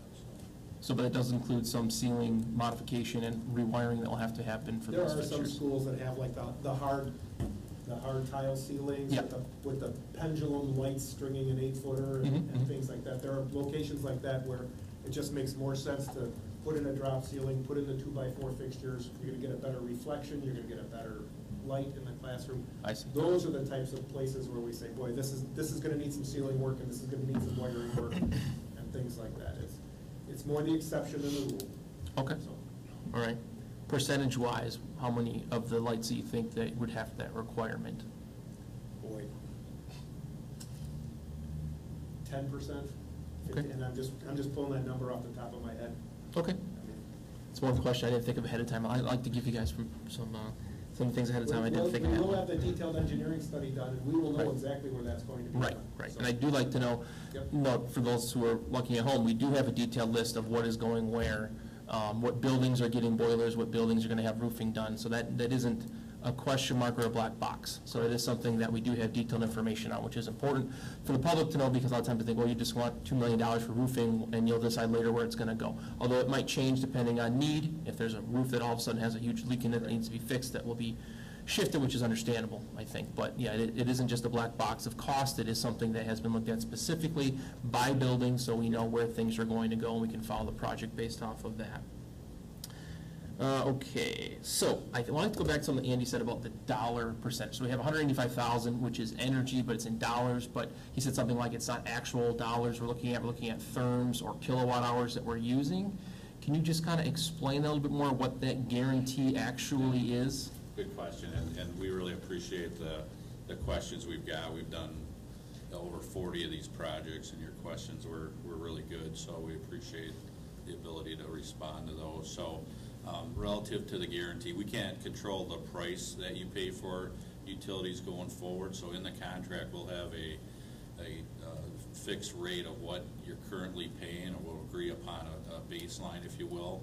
So, but it does include some ceiling modification and rewiring that will have to happen for those fixtures? There are some schools that have like the hard tile ceilings with the pendulum lights stringing an 8-footer and things like that. There are locations like that where it just makes more sense to put in a drop ceiling, put in the 2x4 fixtures. You're going to get a better reflection. You're going to get a better light in the classroom. I see. Those are the types of places where we say, boy, this is going to need some ceiling work, and this is going to need some wiring work, and things like that. It's more the exception than the rule. Okay. So, All right. Percentage-wise, how many of the lights do you think that would have that requirement? boy, 10%. Okay. And I'm just pulling that number off the top of my head. Okay. I mean, It's one question I didn't think of ahead of time. I like to give you guys some things ahead of time I didn't think We of. will have the detailed engineering study done, and we will know Right. exactly where that's going to be Right, done. right. So- And I do like to know, Yep. for those who are looking at home, we do have a detailed list of what is going where, what buildings are getting boilers, what buildings are going to have roofing done. So that isn't a question mark or a black box. So it is something that we do have detailed information on, which is important for the public to know, because a lot of times they think, well, you just want $2 million for roofing, and you'll decide later where it's going to go. Although it might change depending on need. If there's a roof that all of a sudden has a huge leak in it that needs to be fixed, that will be shifted, which is understandable, I think. But yeah, it isn't just a black box of cost. It is something that has been looked at specifically by building, so we know where things are going to go, and we can follow the project based off of that. Okay, so I wanted to go back to something Andy said about the dollar percentage. So we have 185,000, which is energy, but it's in dollars, but he said something like it's not actual dollars we're looking at therms or kilowatt hours that we're using. Can you just kind of explain that a little bit more, what that guarantee actually is? Good question, and we really appreciate the questions we've got. We've done over 40 of these projects, and your questions were really good, so we appreciate the ability to respond to those. So relative to the guarantee, we can't control the price that you pay for utilities going forward, so in the contract, we'll have a fixed rate of what you're currently paying, and we'll agree upon a baseline, if you will.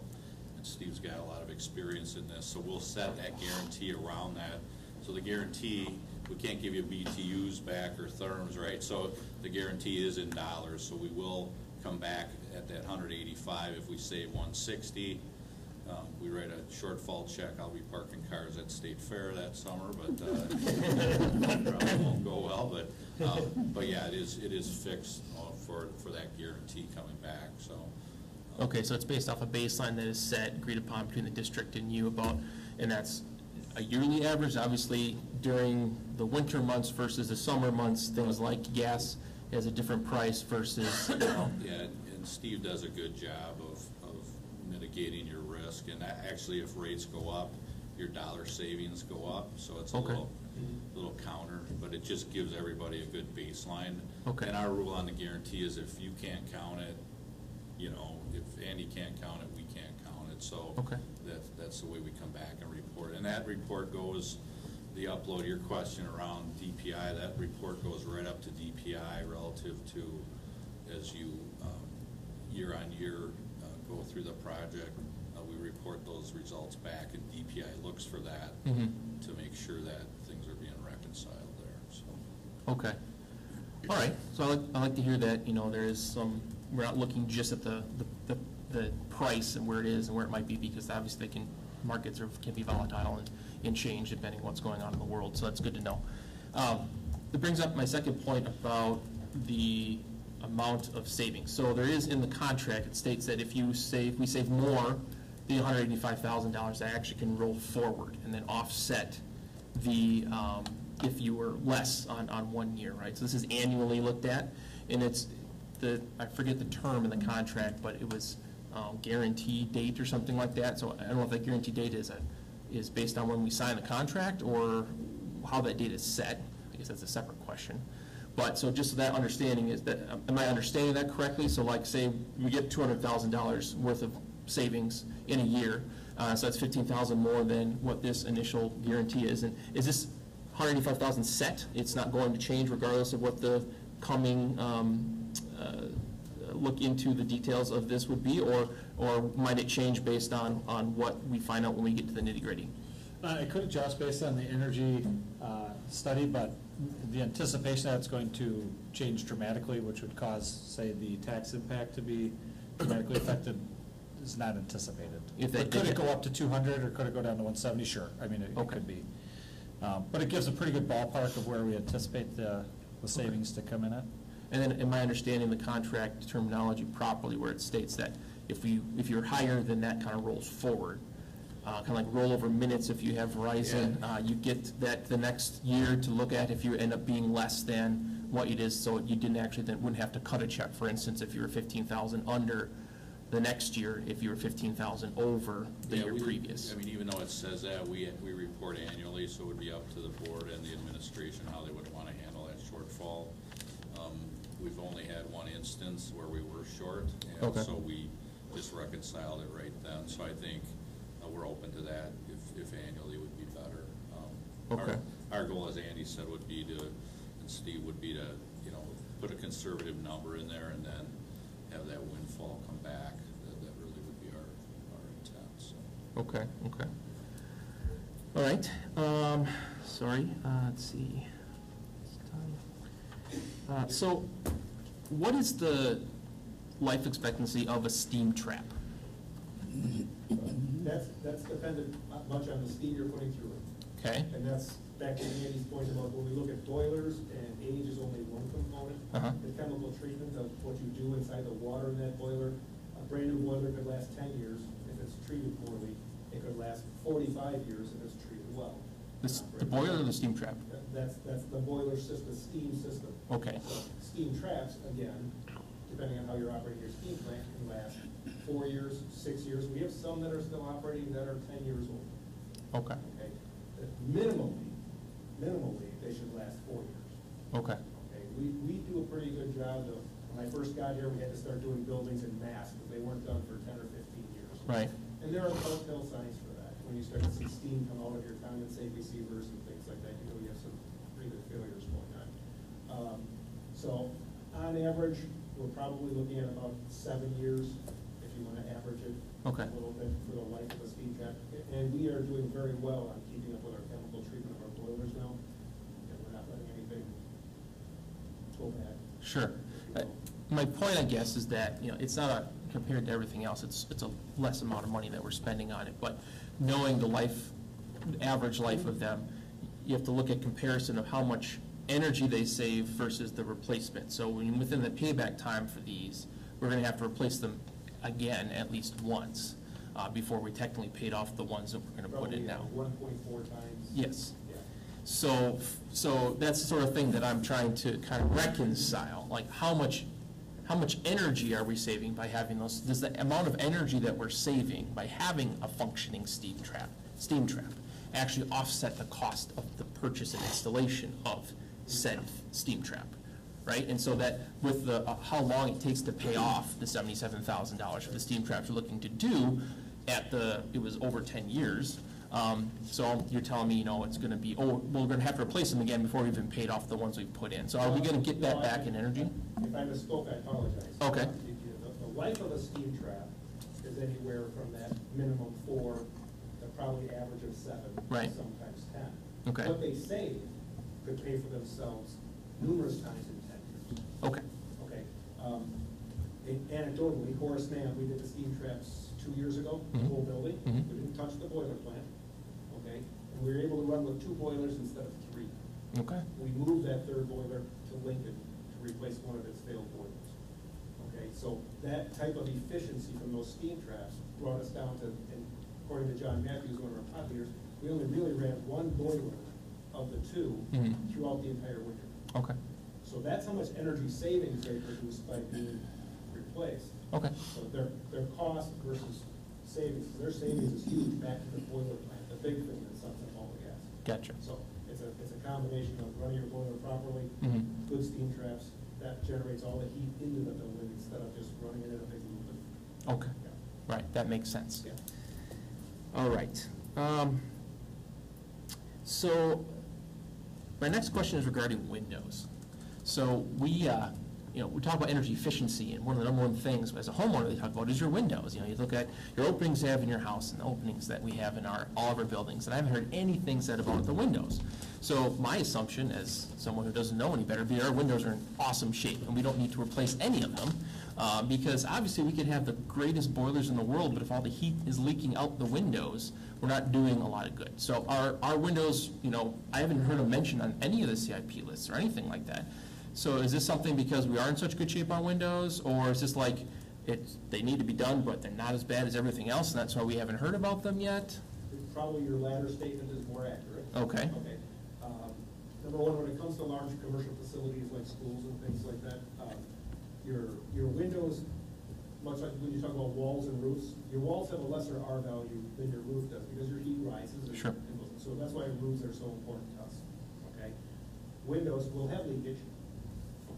And Steve's got a lot of experience in this, so we'll set that guarantee around that. So the guarantee, we can't give you BTUs back or therms, right? So the guarantee is in dollars, so we will come back at that 185 if we save 160. We write a shortfall check. I'll be parking cars at State Fair that summer, but probably won't go well. But yeah, it is fixed for that guarantee coming back. So. Okay, so it's based off a baseline that is set, agreed upon between the district and you and that's a yearly average. Obviously, during the winter months versus the summer months, things like gas has a different price versus, you know. Yeah, and Steve does a good job of mitigating your risk. And actually, if rates go up, your dollar savings go up. So it's a little counter, but it just gives everybody a good baseline. Okay. And our rule on the guarantee is if you can't count it, you know, if Andy can't count it, we can't count it. So that's the way we come back and report. And that report goes, the upload, your question around DPI, that report goes right up to DPI relative to as you year on year go through the project. We report those results back, and DPI looks for that to make sure that things are being reconciled there. So. Okay. All right. So I like to hear that, you know, there is some, we're not looking just at the price and where it is and where it might be, because obviously markets can be volatile and change depending on what's going on in the world. So that's good to know. It brings up my second point about the amount of savings. So there is in the contract, it states that if we save more than $185,000, that actually can roll forward and then offset the if you were less on 1 year, right? So this is annually looked at, and it's I forget the term in the contract, but it was guarantee date or something like that. So I don't know if that guarantee date is based on when we sign the contract or how that date is set. I guess that's a separate question. But so just so that understanding is that, am I understanding that correctly? So like say we get $200,000 worth of savings in a year, so that's $15,000 more than what this initial guarantee is. And is this $185,000 set? It's not going to change regardless of what the coming look into the details of this would be, or might it change based on what we find out when we get to the nitty-gritty? It could adjust based on the energy study, but the anticipation that it's going to change dramatically, which would cause, say, the tax impact to be dramatically affected, is not anticipated. Could it go up to 200 or could it go down to 170? Sure. I mean, it could be. But it gives a pretty good ballpark of where we anticipate the savings to come in at. And then am I understanding the contract terminology properly where it states that if you're higher, then that kind of rolls forward? Kind of like rollover minutes if you have Verizon, you get that the next year to look at if you end up being less than what it is, so you wouldn't have to cut a check, for instance, if you were 15,000 under the next year, if you were 15,000 over the year previous. I mean, even though it says that, we report annually, so it would be up to the board and the administration how they would want to handle that shortfall. We've only had one instance where we were short, and so we just reconciled it right then. So I think we're open to that if annually would be better. Our goal, as Andy said, would be to, and Steve would be to, you know, put a conservative number in there and then have that windfall come back. That really would be our intent. So. Okay. All right. Sorry. Let's see. So what is the life expectancy of a steam trap? That's dependent much on the steam you're putting through it. Okay. And that's back to Andy's point about when we look at boilers, and age is only one component. The chemical treatment of what you do inside the water in that boiler, a brand new boiler could last 10 years if it's treated poorly. It could last 45 years if it's treated well. The boiler or the steam trap? That's the boiler system, steam system. Okay. So steam traps, again, depending on how you're operating your steam plant, can last 4 years, 6 years. We have some that are still operating that are 10 years old. Okay. Okay. Minimally, they should last 4 years. Okay. Okay. We do a pretty good job of, when I first got here, we had to start doing buildings in mass, because they weren't done for 10 or 15 years. Right. And there are telltale signs for that. When you start to see steam come out of your condensate receivers and things like that, you know you have some pretty good failures going on. So on average, we're probably looking at about 7 years, if you want to average it. Okay. A little bit for the life of a steam trap. And we are doing very well on keeping up with our chemical treatment of our boilers now. And we're not letting anything go bad. Sure. My point, I guess, is that, it's not a, compared to everything else, it's a less amount of money that we're spending on it, but knowing the average life of them, you have to look at comparison of how much energy they save versus the replacement. So within the payback time for these, we're gonna have to replace them again at least once, before we technically paid off the ones that we're gonna put in now. 1.4 times. Yes. Yeah. So that's the sort of thing that I'm trying to kind of reconcile, like how much energy are we saving by having those? Does the amount of energy that we're saving by having a functioning steam trap actually offset the cost of the purchase and installation of said steam trap, right? And so that with the how long it takes to pay off the $77,000 for the steam traps we're looking to do it was over 10 years. So you're telling me, it's going to be, we're going to have to replace them again before we've even paid off the ones we've put in. So are we going to get that back in energy? If I misspoke, I apologize. Okay. The life of a steam trap is anywhere from that minimum 4 to probably average of 7, Right. sometimes 10. Okay. What they save could pay for themselves numerous times in 10 years. Okay. Okay. Anecdotally, Horace Mann, we did the steam traps 2 years ago, the Mhm. whole building. Mhm. We didn't touch the boiler plant, okay? And we were able to run with 2 boilers instead of 3. Okay. We moved that 3rd boiler to Lincoln to replace one of its failed boilers. Okay, so that type of efficiency from those steam traps brought us down to, and according to John Matthews, one of our pot leaders, we only really ran 1 boiler of the 2 Mhm. throughout the entire winter. Okay. So that's how much energy savings they produced by being replaced. Okay. So their cost versus savings, their savings is huge back to the boiler plant, the big thing that sucks up all the gas. Gotcha. So it's a combination of running your boiler properly, Mhm. good steam traps, that generates all the heat into the building instead of just running it in a big loop. Okay. Right, that makes sense. Yeah. All right. So my next question is regarding windows. So we talk about energy efficiency, and one of the number one things as a homeowner they talk about is your windows. You look at your openings you have in your house and the openings that we have in all of our buildings, and I haven't heard anything said about the windows. So my assumption, as someone who doesn't know any better, be our windows are in awesome shape, and we don't need to replace any of them, because obviously we could have the greatest boilers in the world, but if all the heat is leaking out the windows, we're not doing a lot of good. So our windows, I haven't heard them mentioned on any of the CIP lists or anything like that. So is this something because we are in such good shape on windows, or is this like they need to be done, but they're not as bad as everything else, and that's why we haven't heard about them yet? Probably your latter statement is more accurate. Okay. Okay. Number one, when it comes to large commercial facilities like schools and things like that, your windows, much like when you talk about walls and roofs, your walls have a lesser R value than your roof does because your heat rises. Sure. So that's why roofs are so important to us, okay? Windows will have leakage,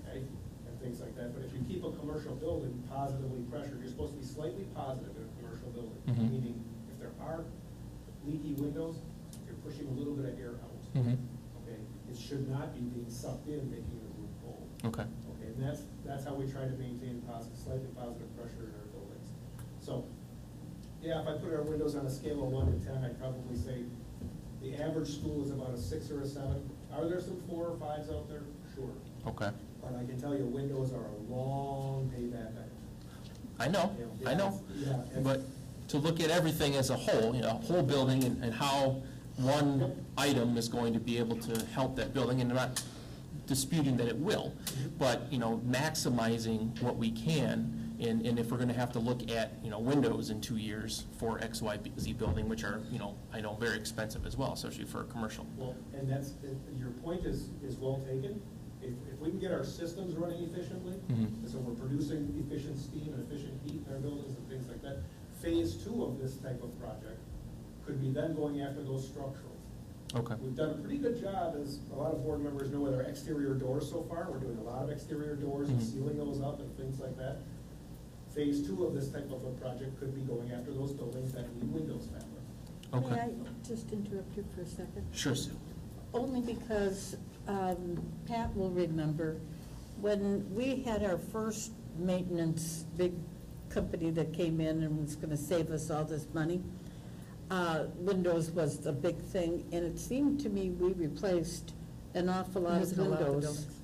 okay, and things like that, but if you keep a commercial building positively pressured, you're supposed to be slightly positive in a commercial building, Mhm. meaning if there are leaky windows, you're pushing a little bit of air out. Mm-hmm. Okay, it should not be being sucked in, making the roof cold. Okay. Okay, and that's how we try to maintain slightly positive pressure in our buildings. So, yeah, if I put our windows on a scale of 1 to 10, I'd probably say the average school is about a 6 or a 7. Are there some 4 or 5s out there? Sure. Okay. But I can tell you, windows are a long payback item. I know. Yeah. But to look at everything as a whole, a whole building and how one Yep. item is going to be able to help that building, and I'm not disputing that it will, but, maximizing what we can And if we're gonna have to look at, windows in 2 years for X, Y, Z building, which are, I know very expensive as well, especially for a commercial. Well, and your point is well taken. If we can get our systems running efficiently, Mhm. so we're producing efficient steam and efficient heat in our buildings and things like that, phase 2 of this type of project could be then going after those structurals. Okay. We've done a pretty good job, as a lot of board members know, with our exterior doors so far. We're doing a lot of exterior doors and Mhm. sealing those up and things like that. Phase 2 of this type of a project could be going after those buildings that need windows fabric. Okay. May I just interrupt you for a second? Sure, Sue. Only because Pat will remember, when we had our first maintenance big company that came in and was going to save us all this money, Windows was the big thing, and it seemed to me we replaced an awful lot of Using a lot of the windows. buildings.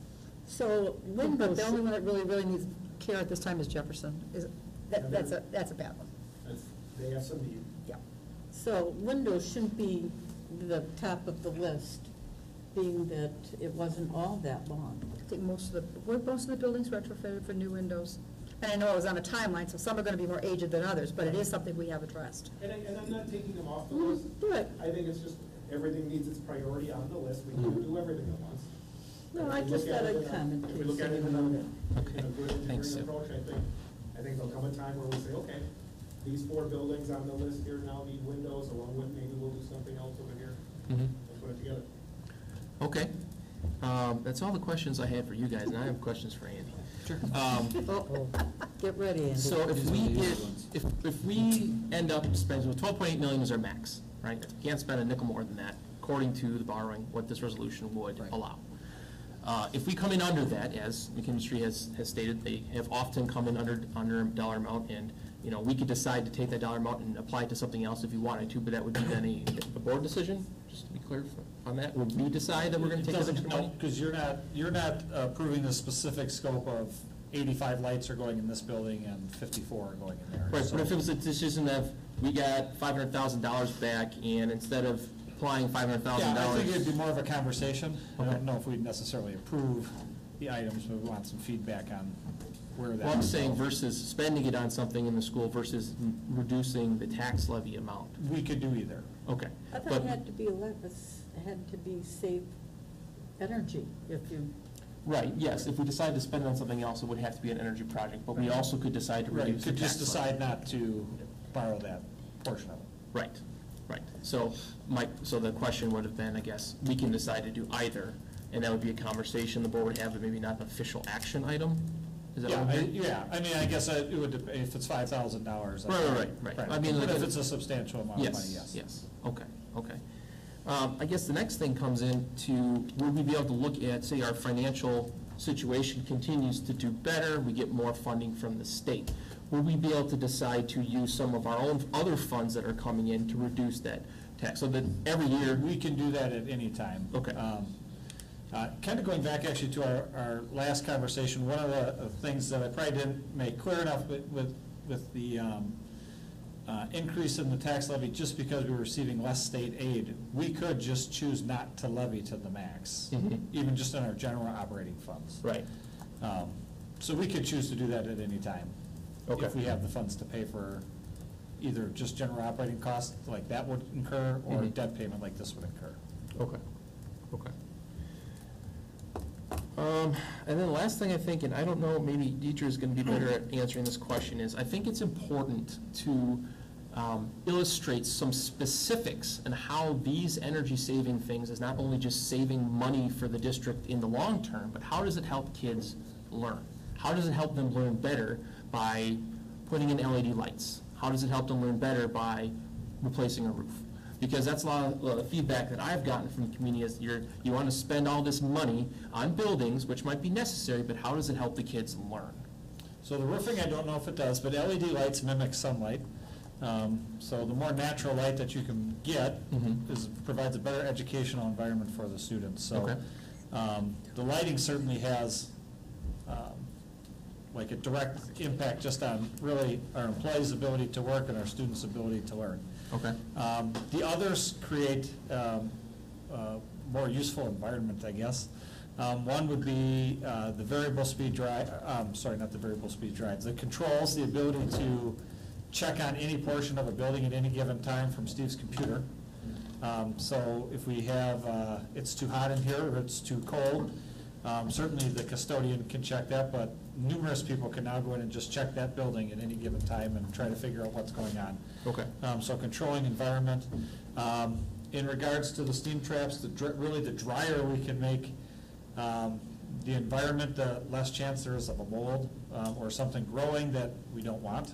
So But Windows, the only one that really needs care at this time is Jefferson. That's a bad one. They have some need. Yeah. so Windows shouldn't be the top of the list, being that it wasn't all that long. I think most of the buildings retrofitted for new windows. And I know it was on a timeline, so some are going to be more aged than others, but it is something we have addressed. And I'm not taking them off the list. Right. I think it's just, everything needs its priority on the list. We can't do everything at once. No, If I we just look at thought it I'd in a- comment. If we look at it in a good Thanks, Sue. engineering approach, I think there'll come a time where we say, okay, these 4 buildings on the list here now need windows, along with maybe we'll do something else over here. Mhm. We'll put it together. Okay. That's all the questions I had for you guys, and I have questions for Andy. Sure. Uh-oh, get ready, Andy. So if we end up spending, well, 12.8 million is our max, right? Can't spend a nickel more than that, according to the borrowing, what this resolution would allow. If we come in under that, as McKinstry has stated, they have often come in under a dollar amount, and, we could decide to take that dollar amount and apply it to something else if you wanted to, but that would be then a board decision, just to be clear on that. Would we decide that we're gonna take this extra money? Because you're not approving the specific scope of 85 lights are going in this building and 54 are going in there. Right, So- but if it was a decision of, we got $500,000 back, and instead of applying $500,000. Yeah, I think it'd be more of a conversation. I Okay. don't know if we'd necessarily approve the items, but we want some feedback on where that. Well, I'm would saying go. versus spending it on something in the school versus reducing the tax levy amount. We could do either. Okay. I thought But- it had to be it had to be save energy, if you, Right, yes, if we decide to spend it on something else, it would have to be an energy project, but we also could decide to Right, reduce the could tax just levy. decide not to borrow that portion of it. Right, right. So, so the question would have been, I guess, we can decide to do either, and that would be a conversation the board would have, but maybe not an official action item? Is that Yeah, what I'm hearing? I mean, I guess it would, if it's $5,000. Right. I mean, But like- if it's a substantial amount of money, Yes, yes. yes, okay. I guess the next thing comes into, would we be able to look at, say, our financial situation continues to do better, we get more funding from the state. Would we be able to decide to use some of our own other funds that are coming in to reduce that tax? So that every year, We can do that at any time. Okay. Kind of going back actually to our last conversation, one of the things that I probably didn't make clear enough with the increase in the tax levy, just because we were receiving less state aid, we could just choose not to levy to the max, Mhm. even just in our general operating funds. right, So we could choose to do that at any time. Okay. If we have the funds to pay for either just general operating costs like that would incur, or Mhm. debt payment like this would incur. okay. And then the last thing I think, and I don't know, maybe Deidre is going to be better at answering this question, is I think it's important to illustrate some specifics on how these energy-saving things is not only just saving money for the district in the long term, but how does it help kids learn? How does it help them learn better by putting in LED lights? How does it help them learn better by replacing a roof? Because that's a lot of the feedback that I've gotten from the community is you want to spend all this money on buildings, which might be necessary, but how does it help the kids learn? So the roofing, I don't know if it does, but LED lights mimic sunlight. So the more natural light that you can get provides a better educational environment for the students. So Okay. the lighting certainly has like a direct impact just on really our employees' ability to work and our students' ability to learn. Okay. The others create more useful environment, I guess. One would be the variable speed drive, sorry, not the variable speed drives, the controls, the ability to check on any portion of a building at any given time from Steve's computer. So if we have, it's too hot in here, or it's too cold, certainly the custodian can check that, but numerous people can now go in and just check that building at any given time and try to figure out what's going on. Okay. So controlling environment. In regards to the steam traps, really the drier we can make the environment, the less chance there is of a mold or something growing that we don't want.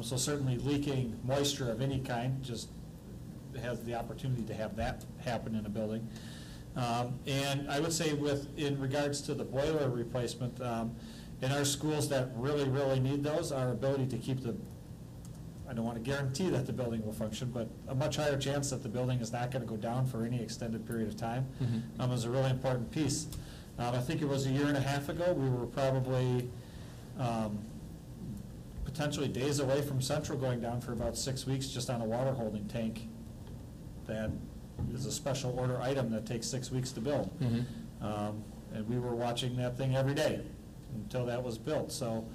So certainly leaking moisture of any kind just has the opportunity to have that happen in a building. And I would say in regards to the boiler replacement, in our schools that really need those, our ability to keep I don't want to guarantee that the building will function, but a much higher chance that the building is not going to go down for any extended period of time is a really important piece. I think it was a year and a half ago, we were probably potentially days away from Central going down for about 6 weeks just on a water holding tank that is a special order item that takes 6 weeks to build. And we were watching that thing every day until that was built. So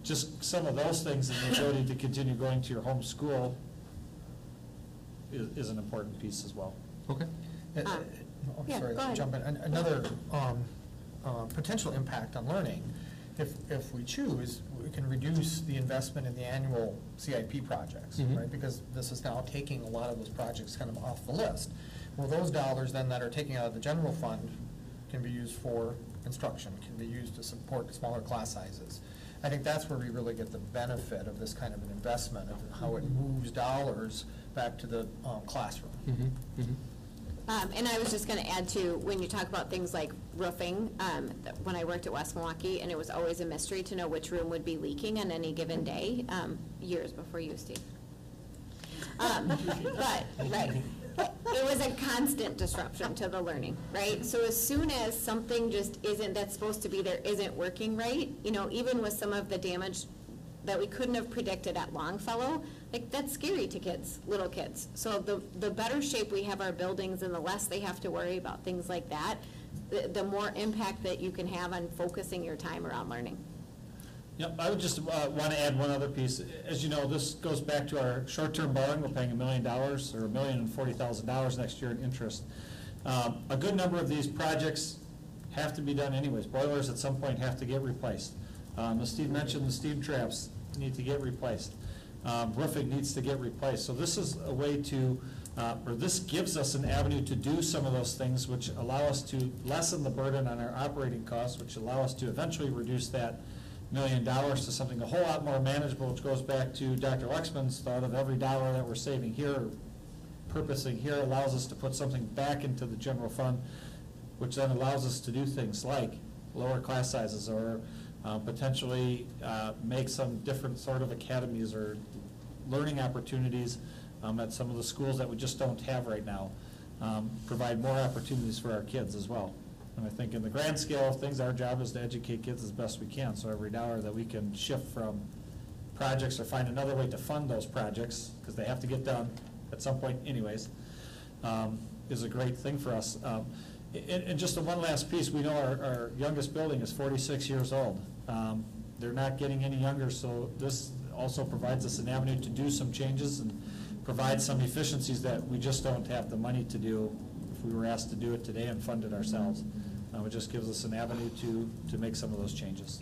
just some of those things and the ability to continue going to your home school is an important piece as well. Okay. Yeah, Sorry, go ahead. jump in. Another potential impact on learning, if we choose, we can reduce the investment in the annual CIP projects, right? Because this is now taking a lot of those projects kind of off the list. Well, those dollars then that are taken out of the general fund can be used for instruction, can be used to support smaller class sizes. I think that's where we really get the benefit of this kind of an investment, of how it moves dollars back to the classroom. And I was just going to add to, when you talk about things like roofing, when I worked at West Milwaukee, and it was always a mystery to know which room would be leaking on any given day, years before you, Steve. But, right, it was a constant disruption to the learning, right? So as soon as something just that's supposed to be there isn't working right, even with some of the damage that we couldn't have predicted at Longfellow, that's scary to kids, little kids. So the better shape we have our buildings and the less they have to worry about things like that, the more impact that you can have on focusing your time around learning. Yep, I would just want to add one other piece. As you know, this goes back to our short-term borrowing. We're paying $1 million or $1,040,000 next year in interest. A good number of these projects have to be done anyways. Boilers at some point have to get replaced. As Steve mentioned, the steam traps need to get replaced. Roofing needs to get replaced. So this is a way to, or this gives us an avenue to do some of those things which allow us to lessen the burden on our operating costs, which allow us to eventually reduce that $1 million to something a whole lot more manageable, which goes back to Dr. Lexman's thought of every dollar that we're saving here, purposing here, allows us to put something back into the general fund, which then allows us to do things like lower class sizes or potentially make some different sort of academies or learning opportunities at some of the schools that we just don't have right now, provide more opportunities for our kids as well. And I think in the grand scale of things, our job is to educate kids as best we can. So every dollar that we can shift from projects or find another way to fund those projects, because they have to get done at some point anyways, is a great thing for us. And just one last piece, we know our youngest building is 46 years old. They're not getting any younger, so this also provides us an avenue to do some changes and provide some efficiencies that we just don't have the money to do if we were asked to do it today and fund it ourselves. It just gives us an avenue to make some of those changes.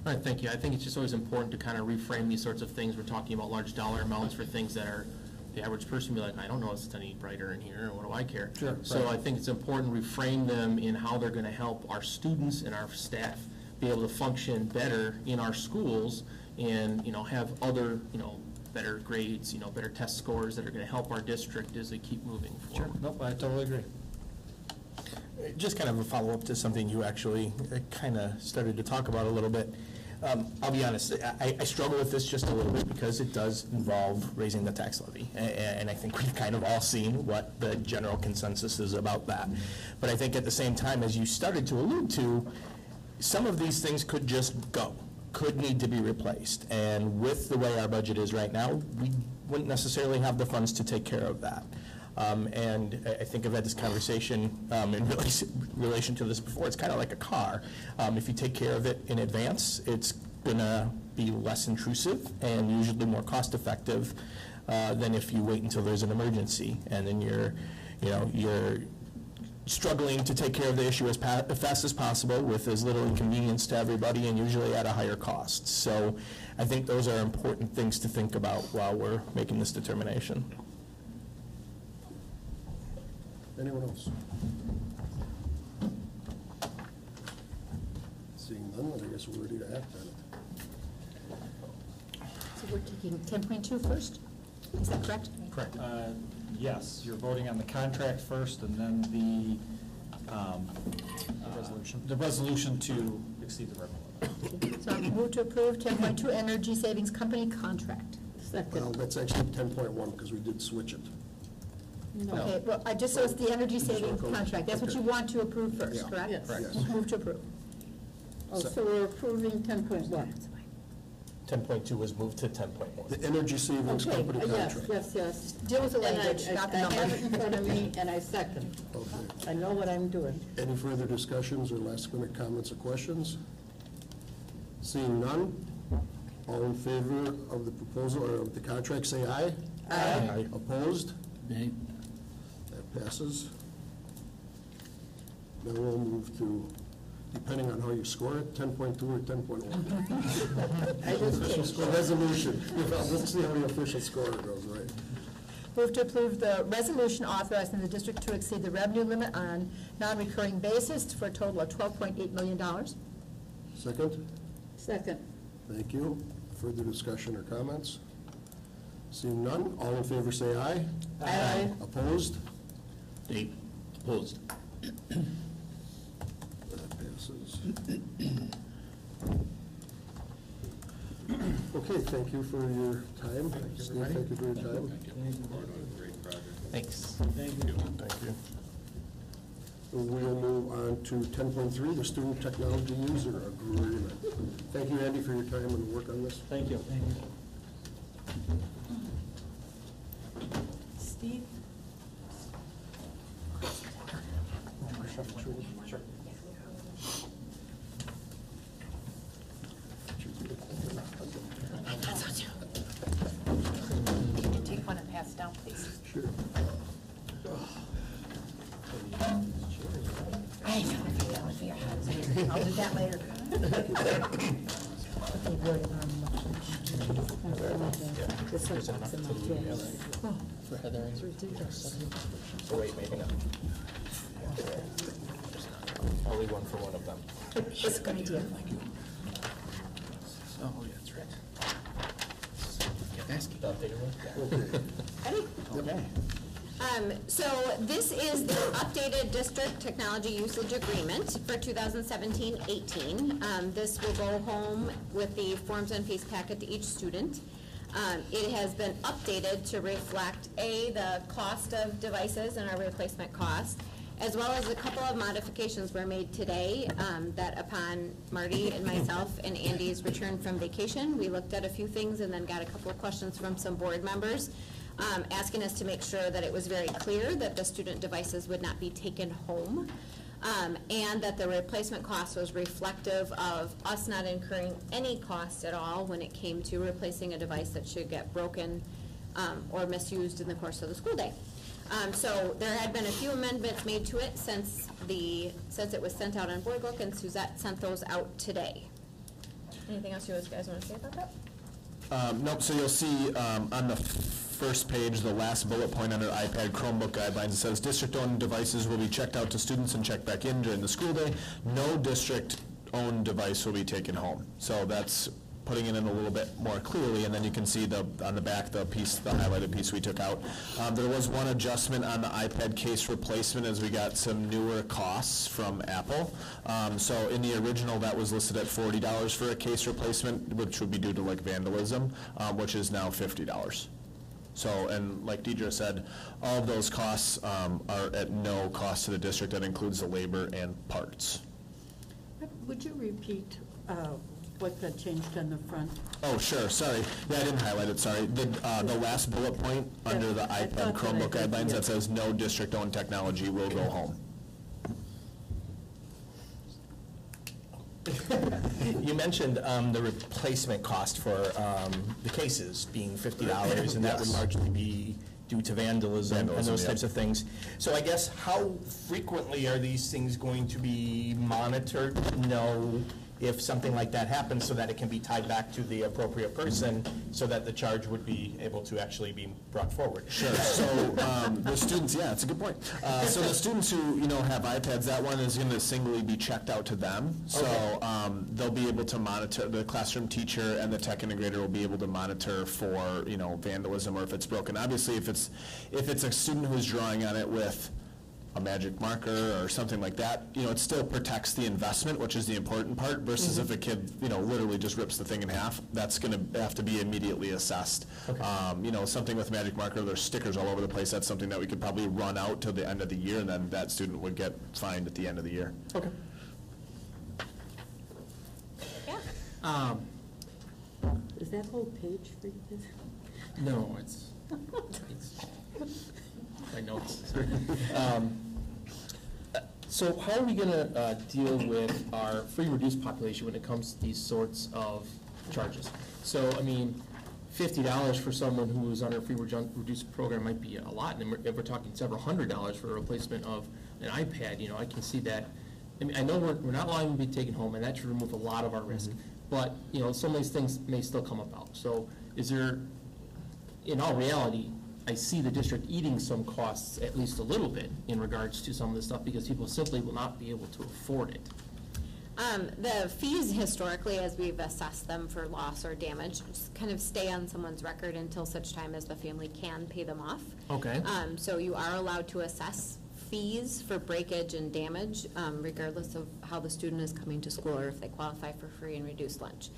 All right, thank you. I think it's just always important to kind of reframe these sorts of things. We're talking about large dollar amounts for things that are, the average person will be like, I don't know if it's any brighter in here, what do I care? Sure, So right. I think it's important to reframe them in how they're going to help our students and our staff be able to function better in our schools and, have other, better grades, better test scores that are going to help our district as they keep moving forward. Sure, nope, I totally agree. Just kind of a follow-up to something you actually kind of started to talk about a little bit. I'll be honest, I struggle with this just a little bit because it does involve raising the tax levy. And I think we've kind of all seen what the general consensus is about that. But I think at the same time, as you started to allude to, some of these things could just go, could need to be replaced. And with the way our budget is right now, we wouldn't necessarily have the funds to take care of that. And I think I've had this conversation in relation to this before. It's kind of like a car. If you take care of it in advance, it's going to be less intrusive and usually more cost-effective than if you wait until there's an emergency, and then you're struggling to take care of the issue as fast as possible with as little inconvenience to everybody and usually at a higher cost. So I think those are important things to think about while we're making this determination. Anyone else? Seeing none, then I guess we're ready to act on it. So we're taking 10.2 first? Is that correct? Correct. Yes, you're voting on the contract first, and then the resolution to exceed the revenue limit. So I move to approve 10.2 Energy Savings Company contract. Well, Second. that's actually 10.1 because we did switch it. Okay, well, so it's the energy savings contract. That's what you want to approve first, Yeah. correct? Yes. Yes. Move to approve. Oh, so we're approving 10.1. 10.2 was moved to 10.1. The Energy Savings Okay, Company yes, contract. yes. Deal with the And language, not the I have it in number. front of me, and I second. Okay. I know what I'm doing. Any further discussions or last-minute comments or questions? Seeing none, all in favor of the proposal or of the contract, say aye. Aye. Opposed? Nay. That passes. Then we'll move to, depending on how you score it, 10.2 or 10.1. I just The resolution. Let's see how the official score goes, right? Move to approve the resolution authorizing the district to exceed the revenue limit on non-recurring basis for a total of $12.8 million. Second? second. Thank you. Further discussion or comments? Seeing none, all in favor say aye. Aye. Opposed? Nay. Opposed. That passes. Okay, thank you for your time. Steve, thank you for your time. Great project. Thanks. Thank you. We'll move on to 10.3, the Student Technology User Agreement. Thank you, Andy, for your time and work on this. Thank you. Steve? Sure. You can take one and pass it down, please. Sure. I know, that would be I'll do that later. This one pops in my case. For Heather. It's ridiculous. So wait, maybe not. Only one for one of them. It's a good idea. Oh, yeah, that's right. Ask you. Okay. Ready? Okay. So this is the updated district technology usage agreement for 2017-18. This will go home with the forms and fees packet to each student. It has been updated to reflect, the cost of devices and our replacement cost, as well as a couple of modifications were made today that upon Marty and myself and Andy's return from vacation, we looked at a few things and then got a couple of questions from some board members asking us to make sure that it was very clear that the student devices would not be taken home, and that the replacement cost was reflective of us not incurring any cost at all when it came to replacing a device that should get broken or misused in the course of the school day. So there had been a few amendments made to it since it was sent out on board book, and Suzette sent those out today. Anything else you guys want to say about that? Nope, so you'll see on the first page, the last bullet point under iPad Chromebook guidelines, it says district-owned devices will be checked out to students and checked back in during the school day. No district-owned device will be taken home. So that's putting it in a little bit more clearly, and then you can see on the back, the highlighted piece we took out. There was one adjustment on the iPad case replacement as we got some newer costs from Apple. So in the original, that was listed at $40 for a case replacement, which would be due to like vandalism, which is now $50. So, and like Deidre said, all of those costs are at no cost to the district. That includes the labor and parts. Would you repeat what got changed on the front? Oh, sure, sorry. Yeah, I didn't highlight it, sorry. The last bullet point under the I iPad thought that Chromebook I did, guidelines yeah. that says no district-owned technology will go home. You mentioned the replacement cost for the cases being $50, and that would Yes. largely be due to vandalism and those Vandalism, types of things. So I guess how frequently are these things going to be monitored? Know if something like that happens so that it can be tied back to the appropriate person so that the charge would be able to actually be brought forward? Sure, so the students, yeah, it's a good point. So the students who, have iPads, that one is going to singly be checked out to them. So they'll be able to monitor, the classroom teacher and the tech integrator will be able to monitor for, vandalism or if it's broken. Obviously, if it's a student who's drawing on it with a magic marker or something like that, it still protects the investment, which is the important part, versus if a kid, literally just rips the thing in half, that's going to have to be immediately assessed. Something with magic marker, there's stickers all over the place, that's something that we could probably run out till the end of the year, and then that student would get fined at the end of the year. Okay. Yeah. Is that whole page for you? No, it's my notes. So how are we gonna deal with our free reduced population when it comes to these sorts of charges? So, $50 for someone who's on a free reduced program might be a lot, and if we're talking several $100s for a replacement of an iPad, I can see that. I know we're not allowing them to be taken home, and that should remove a lot of our risk. But, some of these things may still come about. So is there, in all reality, I see the district eating some costs, at least a little bit, in regards to some of this stuff, because people simply will not be able to afford it. The fees historically, as we've assessed them for loss or damage, just kind of stay on someone's record until such time as the family can pay them off. Okay. So you are allowed to assess fees for breakage and damage, regardless of how the student is coming to school or if they qualify for free and reduced lunch.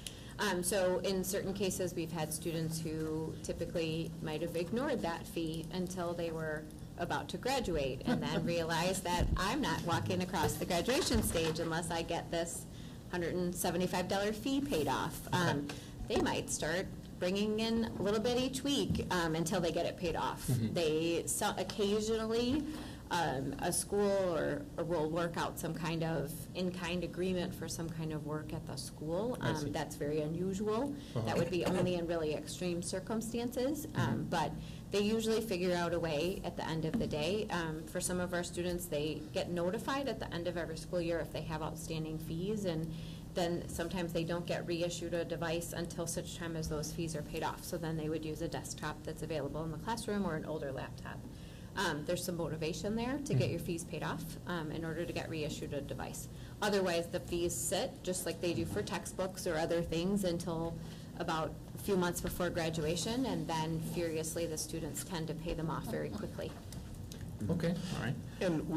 So in certain cases, we've had students who typically might have ignored that fee until they were about to graduate and then realized that I'm not walking across the graduation stage unless I get this $175 fee paid off. They might start bringing in a little bit each week until they get it paid off. They occasionally a school or will work out some kind of in-kind agreement for some kind of work at the school. That's very unusual. That would be only in really extreme circumstances. But they usually figure out a way at the end of the day. For some of our students, they get notified at the end of every school year if they have outstanding fees, and then sometimes they don't get reissued a device until such time as those fees are paid off. So then they would use a desktop that's available in the classroom or an older laptop. There's some motivation there to get your fees paid off in order to get reissued a device. Otherwise, the fees sit, just like they do for textbooks or other things, until about a few months before graduation, and then furiously the students tend to pay them off very quickly. Okay, all right. And,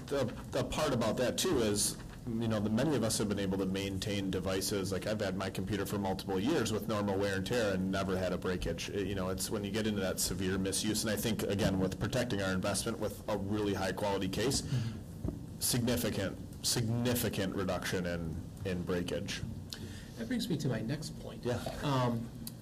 the part about that too is, many of us have been able to maintain devices, like I've had my computer for multiple years with normal wear and tear and never had a breakage. It's when you get into that severe misuse, and I think, again, with protecting our investment with a really high-quality case, significant reduction in breakage. That brings me to my next point. Yeah.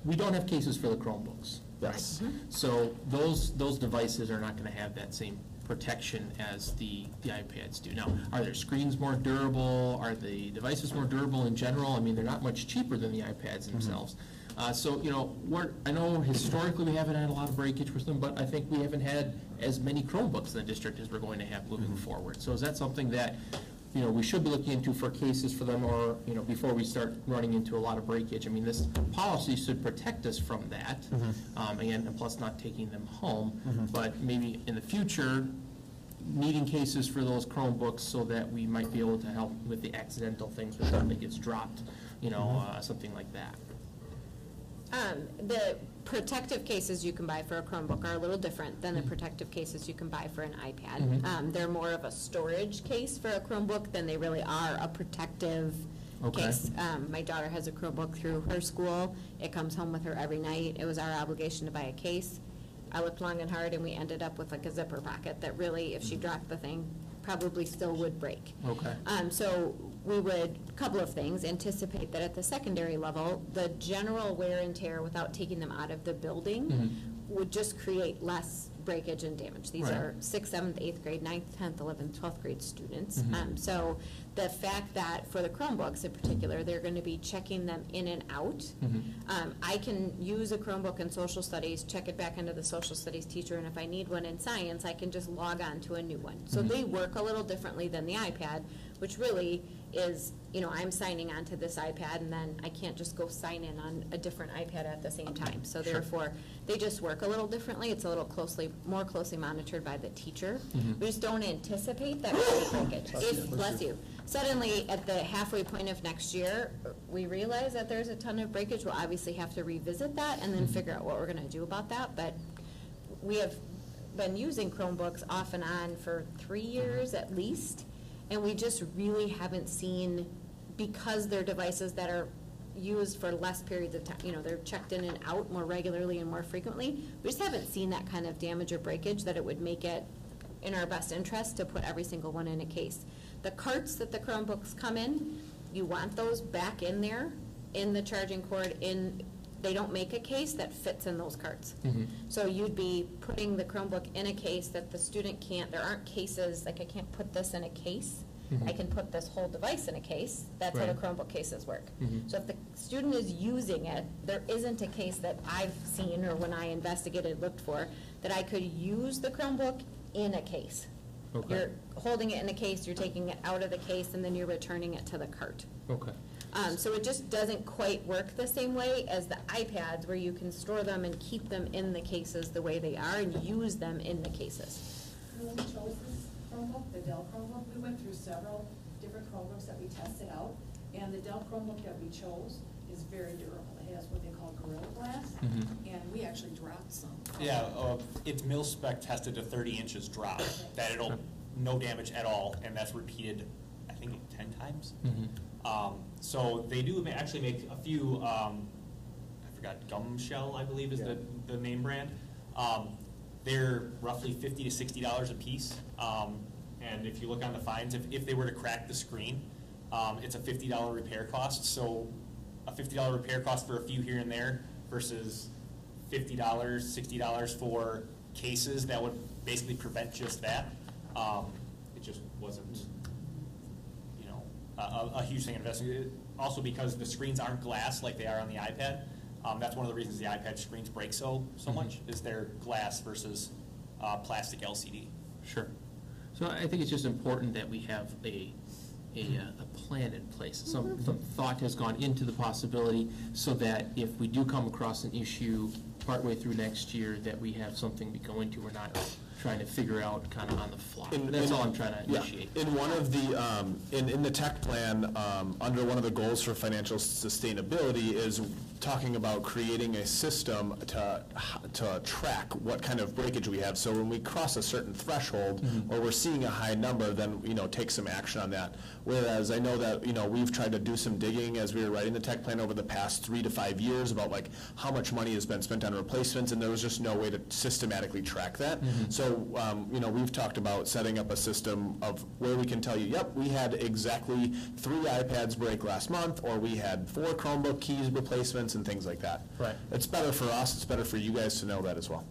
We don't have cases for the Chromebooks. Yes. So those devices are not going to have that same protection as the iPads do. Now, are their screens more durable? Are the devices more durable in general? They're not much cheaper than the iPads themselves. So, I know historically we haven't had a lot of breakage with them, but I think we haven't had as many Chromebooks in the district as we're going to have moving forward. So is that something that, we should be looking into for cases for them, or, before we start running into a lot of breakage? This policy should protect us from that, again, and plus not taking them home, but maybe in the future, needing cases for those Chromebooks so that we might be able to help with the accidental things when something gets dropped, something like that. The protective cases you can buy for a Chromebook are a little different than the protective cases you can buy for an iPad. They're more of a storage case for a Chromebook than they really are a protective case. My daughter has a Chromebook through her school. It comes home with her every night. It was our obligation to buy a case. I looked long and hard, and we ended up with like a zipper pocket that really, if she dropped the thing, probably still would break. Okay. So we would, couple of things, anticipate that at the secondary level, the general wear and tear without taking them out of the building would just create less breakage and damage. These Right. are 6th, 7th, 8th grade, 9th, 10th, 11th, 12th grade students. So the fact that for the Chromebooks in particular, they're going to be checking them in and out. I can use a Chromebook in social studies, check it back into the social studies teacher, and if I need one in science, I can just log on to a new one. So they work a little differently than the iPad, which really is, I'm signing on to this iPad, and then I can't just go sign in on a different iPad at the same time. So therefore, they just work a little differently. It's a little more closely monitored by the teacher. We just don't anticipate that breakage. If, bless you, suddenly at the halfway point of next year, we realize that there's a ton of breakage, we'll obviously have to revisit that and then figure out what we're gonna do about that. But we have been using Chromebooks off and on for 3 years at least, and we just really haven't seen, because they're devices that are used for less periods of time, they're checked in and out more regularly and more frequently, we just haven't seen that kind of damage or breakage that it would make it in our best interest to put every single one in a case. The carts that the Chromebooks come in, you want those back in there, in the charging cord, they don't make a case that fits in those carts. So you'd be putting the Chromebook in a case that the student can't, there aren't cases, like I can't put this in a case. I can put this whole device in a case. That's how the Chromebook cases work. So if the student is using it, there isn't a case that I've seen, or when I investigated, looked for, that I could use the Chromebook in a case. Okay. You're holding it in a case, you're taking it out of the case, and then you're returning it to the cart. Okay. So it just doesn't quite work the same way as the iPads, where you can store them and keep them in the cases the way they are and use them in the cases. When we chose this Chromebook, the Dell Chromebook, we went through several different Chromebooks that we tested out, and the Dell Chromebook that we chose is very durable. It has what they call Gorilla Glass, and we actually dropped some. Yeah, it's mil-spec tested to 30 inches drop, that it'll, no damage at all, and that's repeated, I think, 10 times. So they do actually make a few, I forgot, Gum Shell, I believe is the name brand. They're roughly $50 to $60 a piece. And if you look on the fines, if they were to crack the screen, it's a $50 repair cost. So a $50 repair cost for a few here and there versus $50, $60 for cases that would basically prevent just that. It just wasn't, a huge thing investing. Also because the screens aren't glass like they are on the iPad. That's one of the reasons the iPad screens break so much, is they're glass versus plastic LCD. Sure. So I think it's just important that we have a plan in place. Some thought has gone into the possibility so that if we do come across an issue partway through next year, that we have something to go into. We're not trying to figure out kind of on the fly. That's all I'm trying to initiate. In one of the, in the tech plan, under one of the goals for financial sustainability is talking about creating a system to track what kind of breakage we have. So when we cross a certain threshold, or we're seeing a high number, then, take some action on that. Whereas I know that, we've tried to do some digging as we were writing the tech plan over the past 3 to 5 years about like how much money has been spent on replacements, and there was just no way to systematically track that. So, we've talked about setting up a system of where we can tell you, yep, we had exactly 3 iPads break last month, or we had 4 Chromebook keys replacements and things like that. Right. It's better for us, it's better for you guys to know that as well.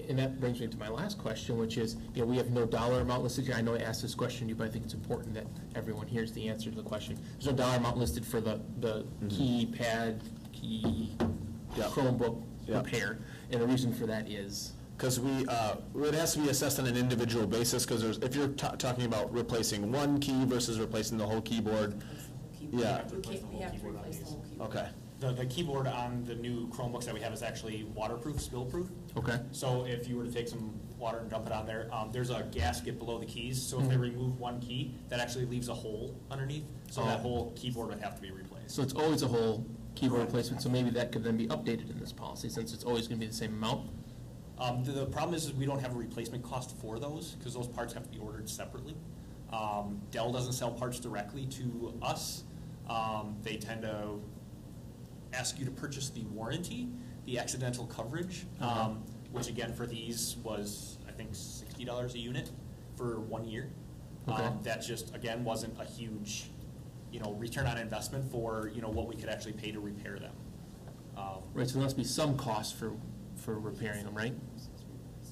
And that brings me to my last question, which is, we have no dollar amount listed here. I know I asked this question to you, but I think it's important that everyone hears the answer to the question. There's no dollar amount listed for the keypad, Chromebook repair, and the reason for that is? Because it has to be assessed on an individual basis, because if you're talking about replacing one key versus replacing the whole keyboard, We have to replace the whole keyboard. Okay. The keyboard on the new Chromebooks that we have is actually waterproof, spill-proof. Okay. So if you were to take some water and dump it on there, there's a gasket below the keys. So if they remove one key, that actually leaves a hole underneath. So that whole keyboard would have to be replaced. So it's always a whole keyboard replacement, so maybe that could then be updated in this policy, since it's always going to be the same amount? The problem is we don't have a replacement cost for those, because those parts have to be ordered separately. Dell doesn't sell parts directly to us. They tend to ask you to purchase the warranty, the accidental coverage, which again for these was, I think, $60 a unit for 1 year. Okay. That just, again, wasn't a huge, return on investment for, what we could actually pay to repair them. Right, so there must be some cost for repairing them, right?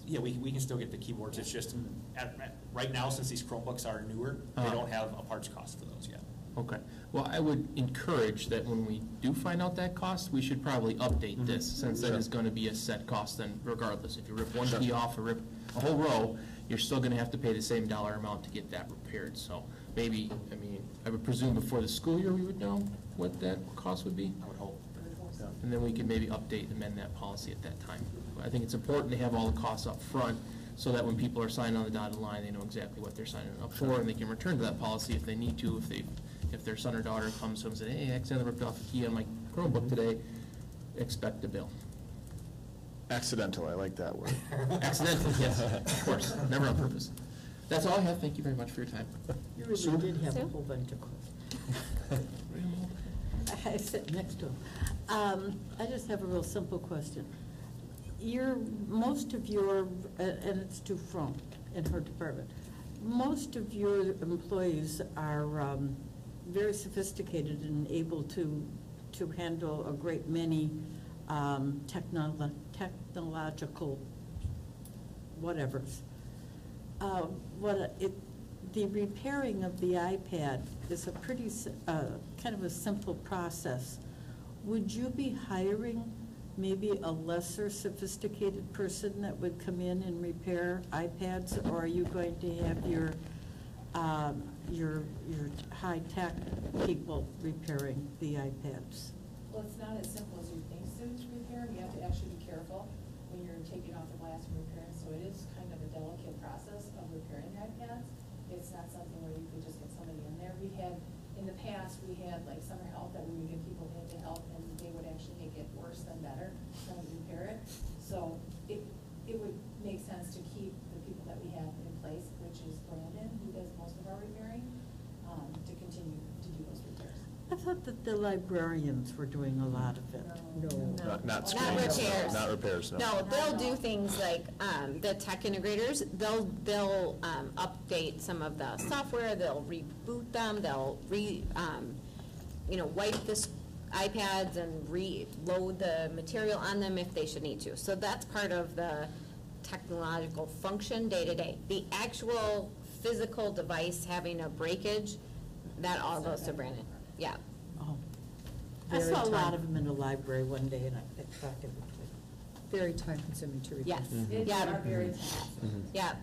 Yeah, we can still get the keyboards, it's just, right now, since these Chromebooks are newer, they Uh-huh. don't have a parts cost for those yet. Okay. Well, I would encourage that when we do find out that cost, we should probably update this, since that is going to be a set cost then regardless. If you rip one key off or rip a whole row, you're still going to have to pay the same dollar amount to get that repaired. So maybe, I would presume before the school year, we would know what that cost would be. I would hope. And then we can maybe update and amend that policy at that time. I think it's important to have all the costs up front, so that when people are signing on the dotted line, they know exactly what they're signing up for, and they can return to that policy if they need to, if their son or daughter comes to them and says, hey, I accidentally ripped off a key on my Chromebook today, expect a bill. Accidental, I like that word. Accidental, yes, of course, never on purpose. That's all I have, thank you very much for your time. You really did have a whole bunch of questions. I sit next to him. I just have a real simple question. Most of your, and it's to Fromm in her department, most of your employees are very sophisticated and able to handle a great many technological whatevers. The repairing of the iPad is a pretty, kind of a simple process. Would you be hiring maybe a lesser sophisticated person that would come in and repair iPads, or are you going to have your high-tech people repairing the iPads? Well, it's not as simple as you think, Sue, to repair. You have to actually be careful when you're taking off the glass and repairing, so it is kind of a delicate process of repairing iPads. It's not something where you could just get somebody in there. In the past, we had like summer help that we would give people in to help, and they would actually make it worse than better, trying to repair it. So it would make sense to keep the people that we have in place, which is Brandon, who does most of our repairing, to continue to do those repairs. I thought that the librarians were doing a lot of it. Not repairs. Not repairs, no. No, they'll do things like, the tech integrators, they'll update some of the software, they'll reboot them, they'll wipe the iPads and reload the material on them if they should need to. So that's part of the technological function day to day. The actual physical device having a breakage, that all goes to Brandon. Yeah. Oh. I saw a lot of them in the library one day, and I thought they were Very time-consuming to repair. Yes. It Yeah. are very time. Yeah.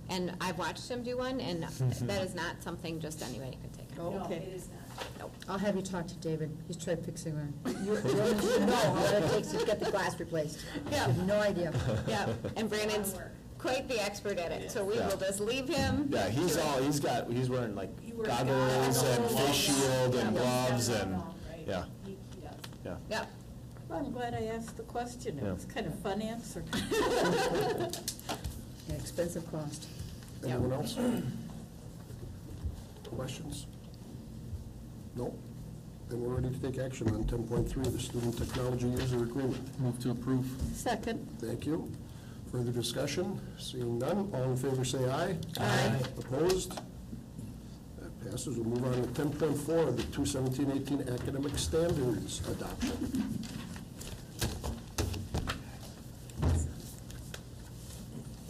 And I've watched him do one, and that is not something just anybody could take on. Oh, No, okay. it is not. Nope. I'll have you talk to David. He's tried fixing one. You women should know how long it takes to get the glass replaced. Yeah. You have no idea. Yeah, and Brandon's quite the expert at it, so we will just leave him. Yeah, he's wearing like goggles and face shield and gloves and, Right. yeah, He does. yeah. Yep. Well, I'm glad I asked the question. It Yeah. was kind of a fun answer. An expensive cost. Anyone else? Questions? No? Then we're ready to take action on 10.3, the Student Technology User Agreement. Move to approve. Second. Thank you. Further discussion? Seeing none, all in favor say aye. Aye. Opposed? That passes. We'll move on to 10.4, the 2017-18 Academic Standards Adoption.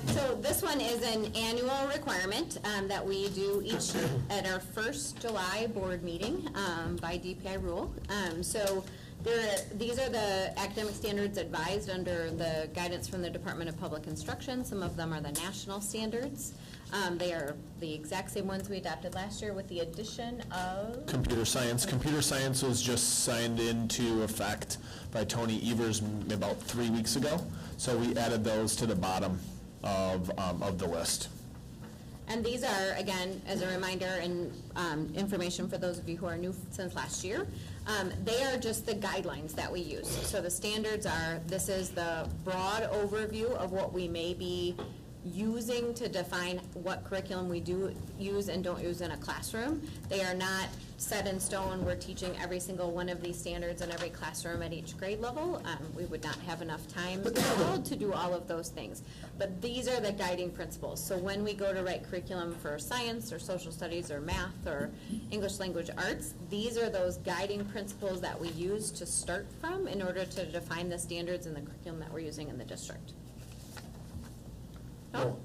So this one is an annual requirement that we do each at our first July board meeting by DPI rule. So these are the academic standards advised under the guidance from the Department of Public Instruction. Some of them are the national standards. They are the exact same ones we adopted last year with the addition of... Computer science. Computer science was just signed into effect by Tony Evers about 3 weeks ago. So we added those to the bottom of the list. And these are, again, as a reminder and information for those of you who are new since last year, they are just the guidelines that we use. So the standards are, this is the broad overview of what we may be using to define what curriculum we do use and don't use in a classroom. They are not set in stone. We're teaching every single one of these standards in every classroom at each grade level. We would not have enough time to do all of those things. But these are the guiding principles. So when we go to write curriculum for science or social studies or math or English language arts, these are those guiding principles that we use to start from in order to define the standards in the curriculum that we're using in the district. No?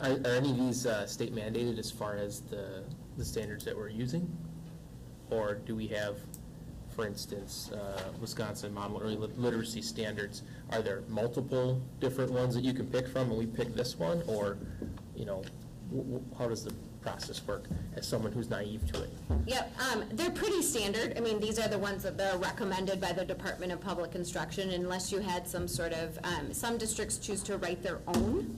Are any of these state mandated as far as the standards that we're using? Or do we have, for instance, Wisconsin Model Early Literacy Standards? Are there multiple different ones that you can pick from and we pick this one? Or, you know, how does the process work as someone who's naive to it? Yep, they're pretty standard. I mean, these are the ones that are recommended by the Department of Public Instruction unless you had some sort of, some districts choose to write their own.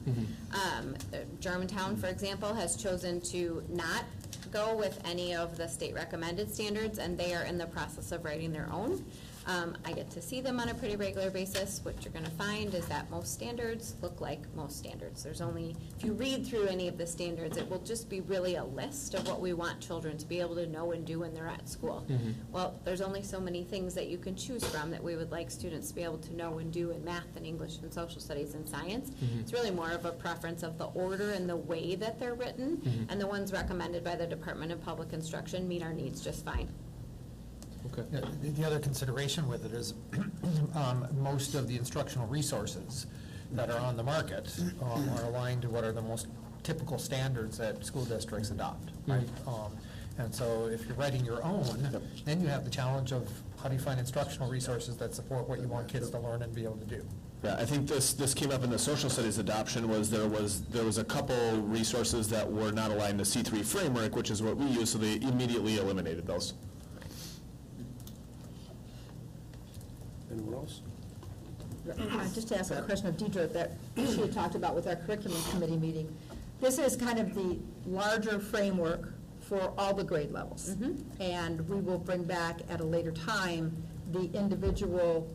Germantown, for example, has chosen to not go with any of the state recommended standards, and they are in the process of writing their own. I get to see them on a pretty regular basis. What you're going to find is that most standards look like most standards. There's only, if you read through any of the standards, it will just be really a list of what we want children to be able to know and do when they're at school. Well, there's only so many things that you can choose from that we would like students to be able to know and do in math and English and social studies and science. It's really more of a preference of the order and the way that they're written, and the ones recommended by the Department of Public Instruction meet our needs just fine. Yeah, the other consideration with it is most of the instructional resources that are on the market are aligned to what are the most typical standards that school districts adopt, right? And so if you're writing your own, then you have the challenge of how do you find instructional resources that support what you want kids to learn and be able to do. Yeah, I think this came up in the social studies adoption. There was a couple resources that were not aligned to C3 framework, which is what we use, so they immediately eliminated those. Anyone else? Just to ask a question of Deidre that she had talked about with our curriculum committee meeting. This is kind of the larger framework for all the grade levels. And we will bring back at a later time the individual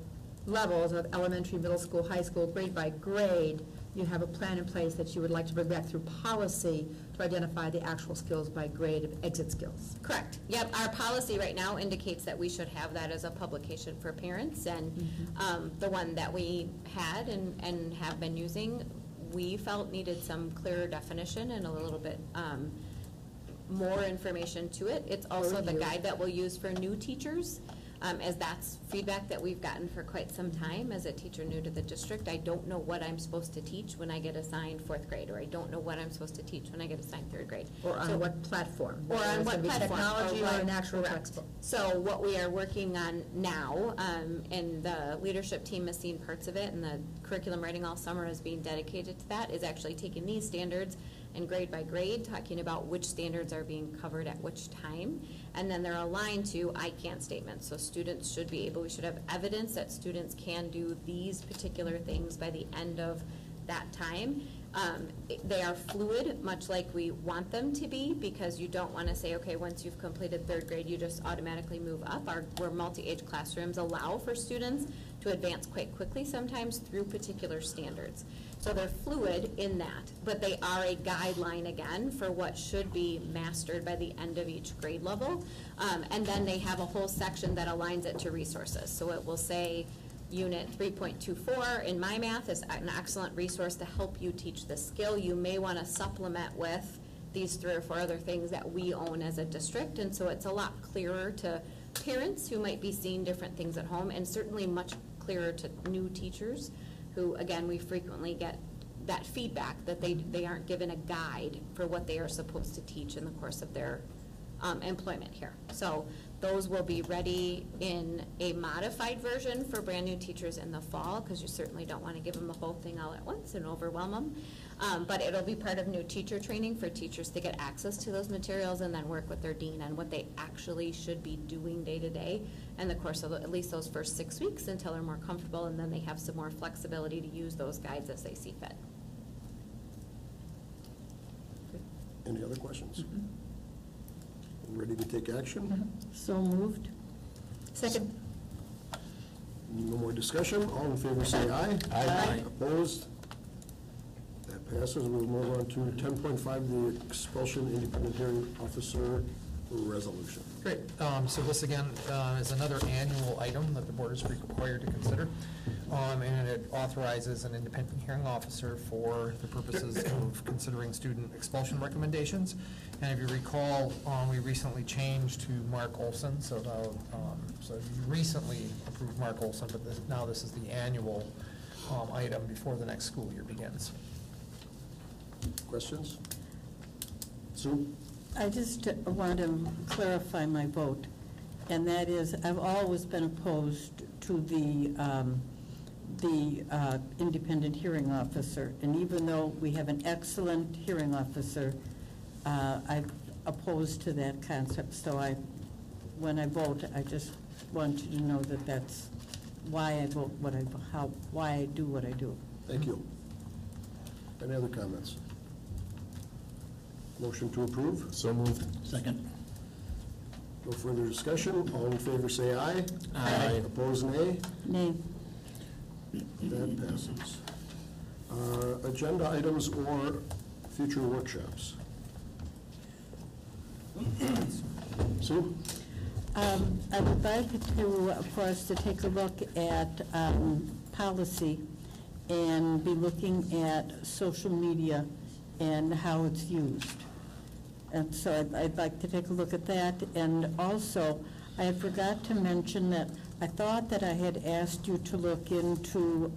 levels of elementary, middle school, high school, grade by grade. You have a plan in place that you would like to bring back through policy to identify the actual skills by grade of exit skills. Correct. Yep, our policy right now indicates that we should have that as a publication for parents, and the one that we had and have been using, we felt needed some clearer definition and a little bit more information to it. It's also the guide that we'll use for new teachers. As that's feedback that we've gotten for quite some time as a teacher new to the district. I don't know what I'm supposed to teach when I get assigned 4th grade, or I don't know what I'm supposed to teach when I get assigned 3rd grade. Or on what platform. Or on what platform. Technology or an actual textbook. So what we are working on now, and the leadership team has seen parts of it, and the curriculum writing all summer is being dedicated to that, is actually taking these standards and grade by grade, talking about which standards are being covered at which time, and then they're aligned to I can't statements. So students should be able, we should have evidence that students can do these particular things by the end of that time. They are fluid, much like we want them to be, because you don't want to say, okay, once you've completed 3rd grade, you just automatically move up. Our multi-age classrooms allow for students to advance quite quickly sometimes through particular standards. So they're fluid in that, but they are a guideline, again, for what should be mastered by the end of each grade level. And then they have a whole section that aligns it to resources. So it will say, Unit 3.24 in My Math is an excellent resource to help you teach the skill. You may want to supplement with these 3 or 4 other things that we own as a district, and so it's a lot clearer to parents who might be seeing different things at home, and certainly much clearer to new teachers who, again, we frequently get that feedback that they aren't given a guide for what they are supposed to teach in the course of their employment here. So those will be ready in a modified version for brand new teachers in the fall, because you certainly don't want to give them the whole thing all at once and overwhelm them. But it'll be part of new teacher training for teachers to get access to those materials and then work with their dean on what they actually should be doing day to day in the course of at least those first 6 weeks until they're more comfortable, and then they have some more flexibility to use those guides as they see fit. Any other questions? Ready to take action? So moved. Second. No more discussion. All in favor say aye. Aye. Opposed? Passes. We'll move on to 10.5, the expulsion independent hearing officer resolution. Great. So this, again, is another annual item that the board is required to consider. And it authorizes an independent hearing officer for the purposes of considering student expulsion recommendations. And if you recall, we recently changed to Mark Olson, so you recently approved Mark Olson, but now this is the annual item before the next school year begins. Questions? Sue? I just want to clarify my vote, and that is, I've always been opposed to the independent hearing officer, and even though we have an excellent hearing officer, I'm opposed to that concept. So when I vote, I just want you to know that that's why I vote why I do what I do. Thank you. Any other comments? Motion to approve? So moved. Second. No further discussion. All in favor say aye. Aye. Opposed, nay. Nay. That passes. Agenda items or future workshops? Sue? I would like for us to take a look at policy and be looking at social media and how it's used. And so I'd like to take a look at that. And also, I forgot to mention that I thought that I had asked you to look into,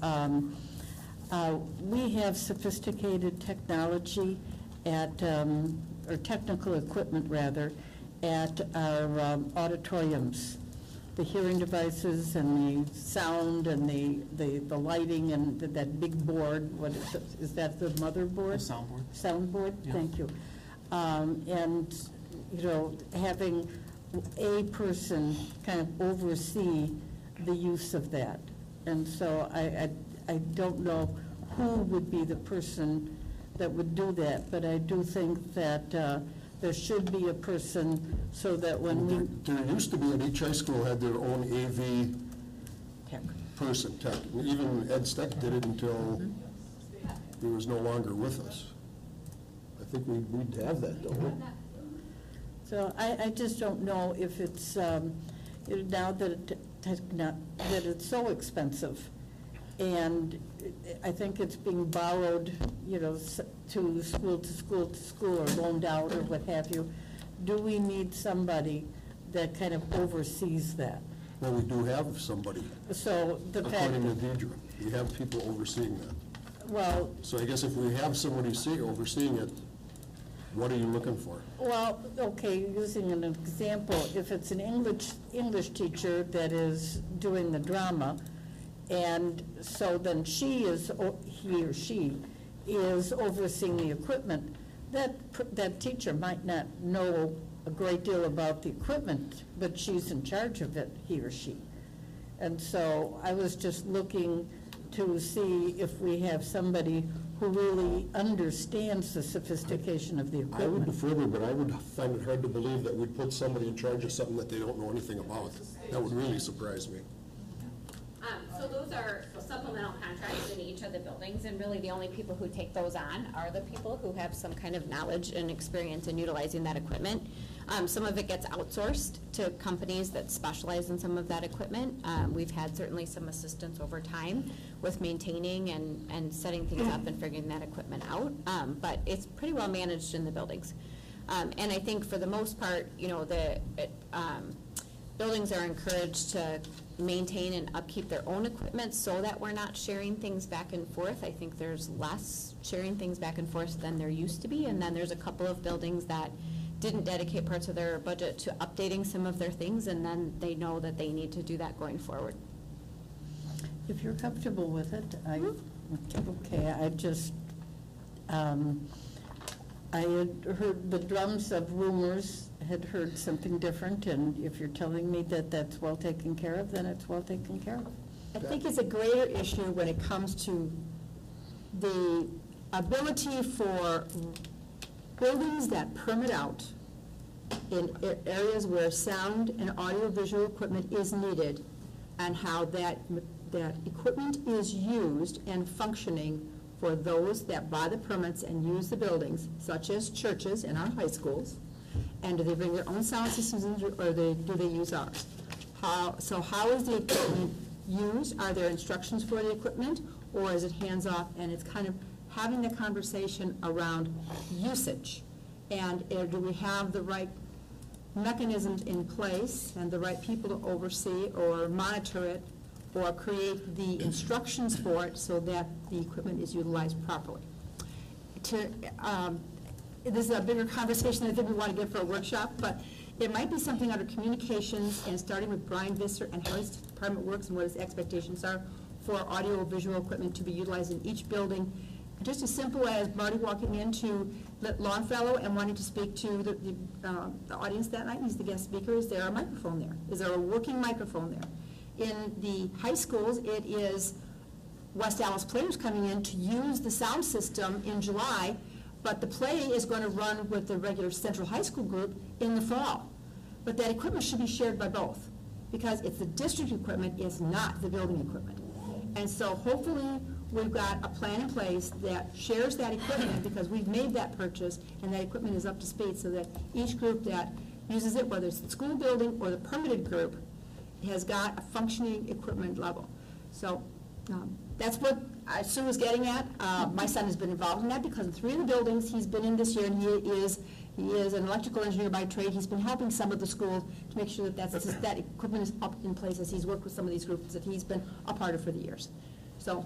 we have sophisticated technology at, or technical equipment rather, at our auditoriums. The hearing devices and the sound and the lighting and that big board, what is that the motherboard? The soundboard. Soundboard, Yeah. thank you. And, you know, having a person kind of oversee the use of that. And so I don't know who would be the person that would do that, but I do think that there should be a person so that when we... There used to be, at each high school had their own AV person, tech. Even Ed Steck did it until he was no longer with us. I think we'd have that, don't we? So I just don't know if it's, now that it's so expensive, and I think it's being borrowed, you know, to school, or loaned out, or what have you. Do we need somebody that kind of oversees that? Well, we do have somebody, So the fact, according to Deidre. We have people overseeing that. well, So I guess if we have somebody overseeing it, what are you looking for? Well, okay, using an example, if it's an English teacher that is doing the drama, and so then he or she is overseeing the equipment, that teacher might not know a great deal about the equipment, but she's in charge of it, he or she. And so I was just looking to see if we have somebody who really understands the sophistication of the I would equipment. defer to, but I would find it hard to believe that we'd put somebody in charge of something that they don't know anything about. That would really surprise me. So those are supplemental contracts in each of the buildings, and really the only people who take those on are the people who have some kind of knowledge and experience in utilizing that equipment. Some of it gets outsourced to companies that specialize in some of that equipment. We've had certainly some assistance over time with maintaining and setting things up and figuring that equipment out, but it's pretty well managed in the buildings. And I think for the most part, you know, buildings are encouraged to maintain and upkeep their own equipment so that we're not sharing things back and forth. I think there's less sharing things back and forth than there used to be, and then there's a couple of buildings that didn't dedicate parts of their budget to updating some of their things, and then they know that they need to do that going forward. If you're comfortable with it, okay, I just, I had heard the drums of rumors, had heard something different, and if you're telling me that that's well taken care of, then it's well taken care of. I think it's a greater issue when it comes to the ability for buildings that permit out in areas where sound and audiovisual equipment is needed, and how that equipment is used and functioning for those that buy the permits and use the buildings, such as churches and our high schools? And do they bring their own sound systems in, or do they use ours? How is the equipment used? Are there instructions for the equipment, or is it hands-off? And it's kind of having the conversation around usage. And do we have the right mechanisms in place and the right people to oversee or monitor it, or create the instructions for it so that the equipment is utilized properly? This is a bigger conversation than I think we want to get for a workshop, but it might be something under communications, and starting with Brian Visser and how his department works and what his expectations are for audio-visual equipment to be utilized in each building. Just as simple as Marty walking into Longfellow and wanting to speak to the audience that night. He's the guest speaker. Is there a microphone there? Is there a working microphone there? In the high schools, it is West Allis players coming in to use the sound system in July, but the play is going to run with the regular Central High School group in the fall. But that equipment should be shared by both, because it's the district equipment, it's not the building equipment. And so hopefully we've got a plan in place that shares that equipment, because we've made that purchase and that equipment is up to speed, so that each group that uses it, whether it's the school building or the permitted group, has got a functioning equipment level. So that's what Sue was getting at. My son has been involved in that because in 3 of the buildings he's been in this year, and he is an electrical engineer by trade. He's been helping some of the schools to make sure that that equipment is up in place, as he's worked with some of these groups that he's been a part of for the years. So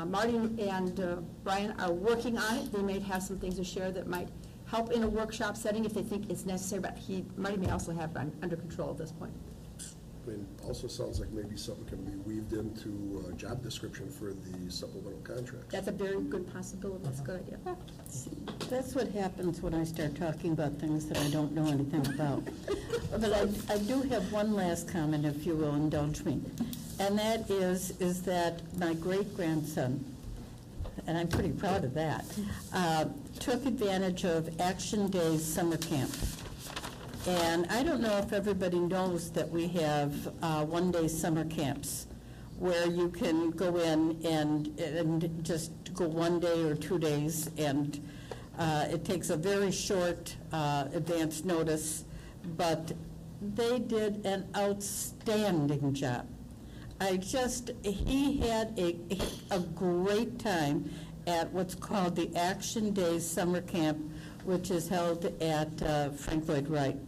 Marty and Brian are working on it. They may have some things to share that might help in a workshop setting if they think it's necessary, but Marty may also have it under control at this point. I mean, also sounds like maybe something can be weaved into a job description for the supplemental contract. That's a very good possibility. That's a good idea. That's what happens when I start talking about things that I don't know anything about. But I do have one last comment, if you will indulge me. And that is that my great-grandson, and I'm pretty proud of that, took advantage of Action Days summer camp. And I don't know if everybody knows that we have one-day summer camps where you can go in and just go 1 day or 2 days, and it takes a very short advance notice, but they did an outstanding job. He had a great time at what's called the Action Days Summer Camp, which is held at Frank Lloyd Wright.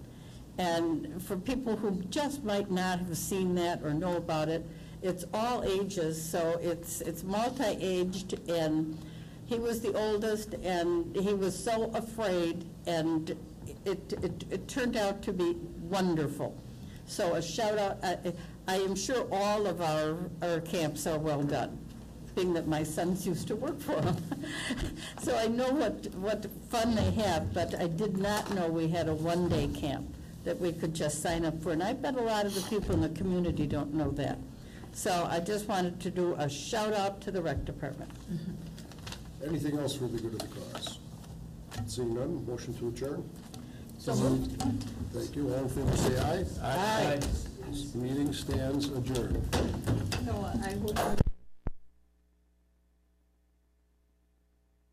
And for people who just might not have seen that or know about it, it's all ages, so it's multi-aged, and he was the oldest, and he was so afraid, and it turned out to be wonderful. So a shout out, I am sure all of our camps are well done, being that my sons used to work for them. So I know what fun they have, but I did not know we had a one-day camp that we could just sign up for. And I bet a lot of the people in the community don't know that. So I just wanted to do a shout out to the rec department. Anything else for the good of the cause? Seeing none, motion to adjourn? So moved. Thank you. All in favor, say aye. Aye. This meeting stands adjourned. So I hope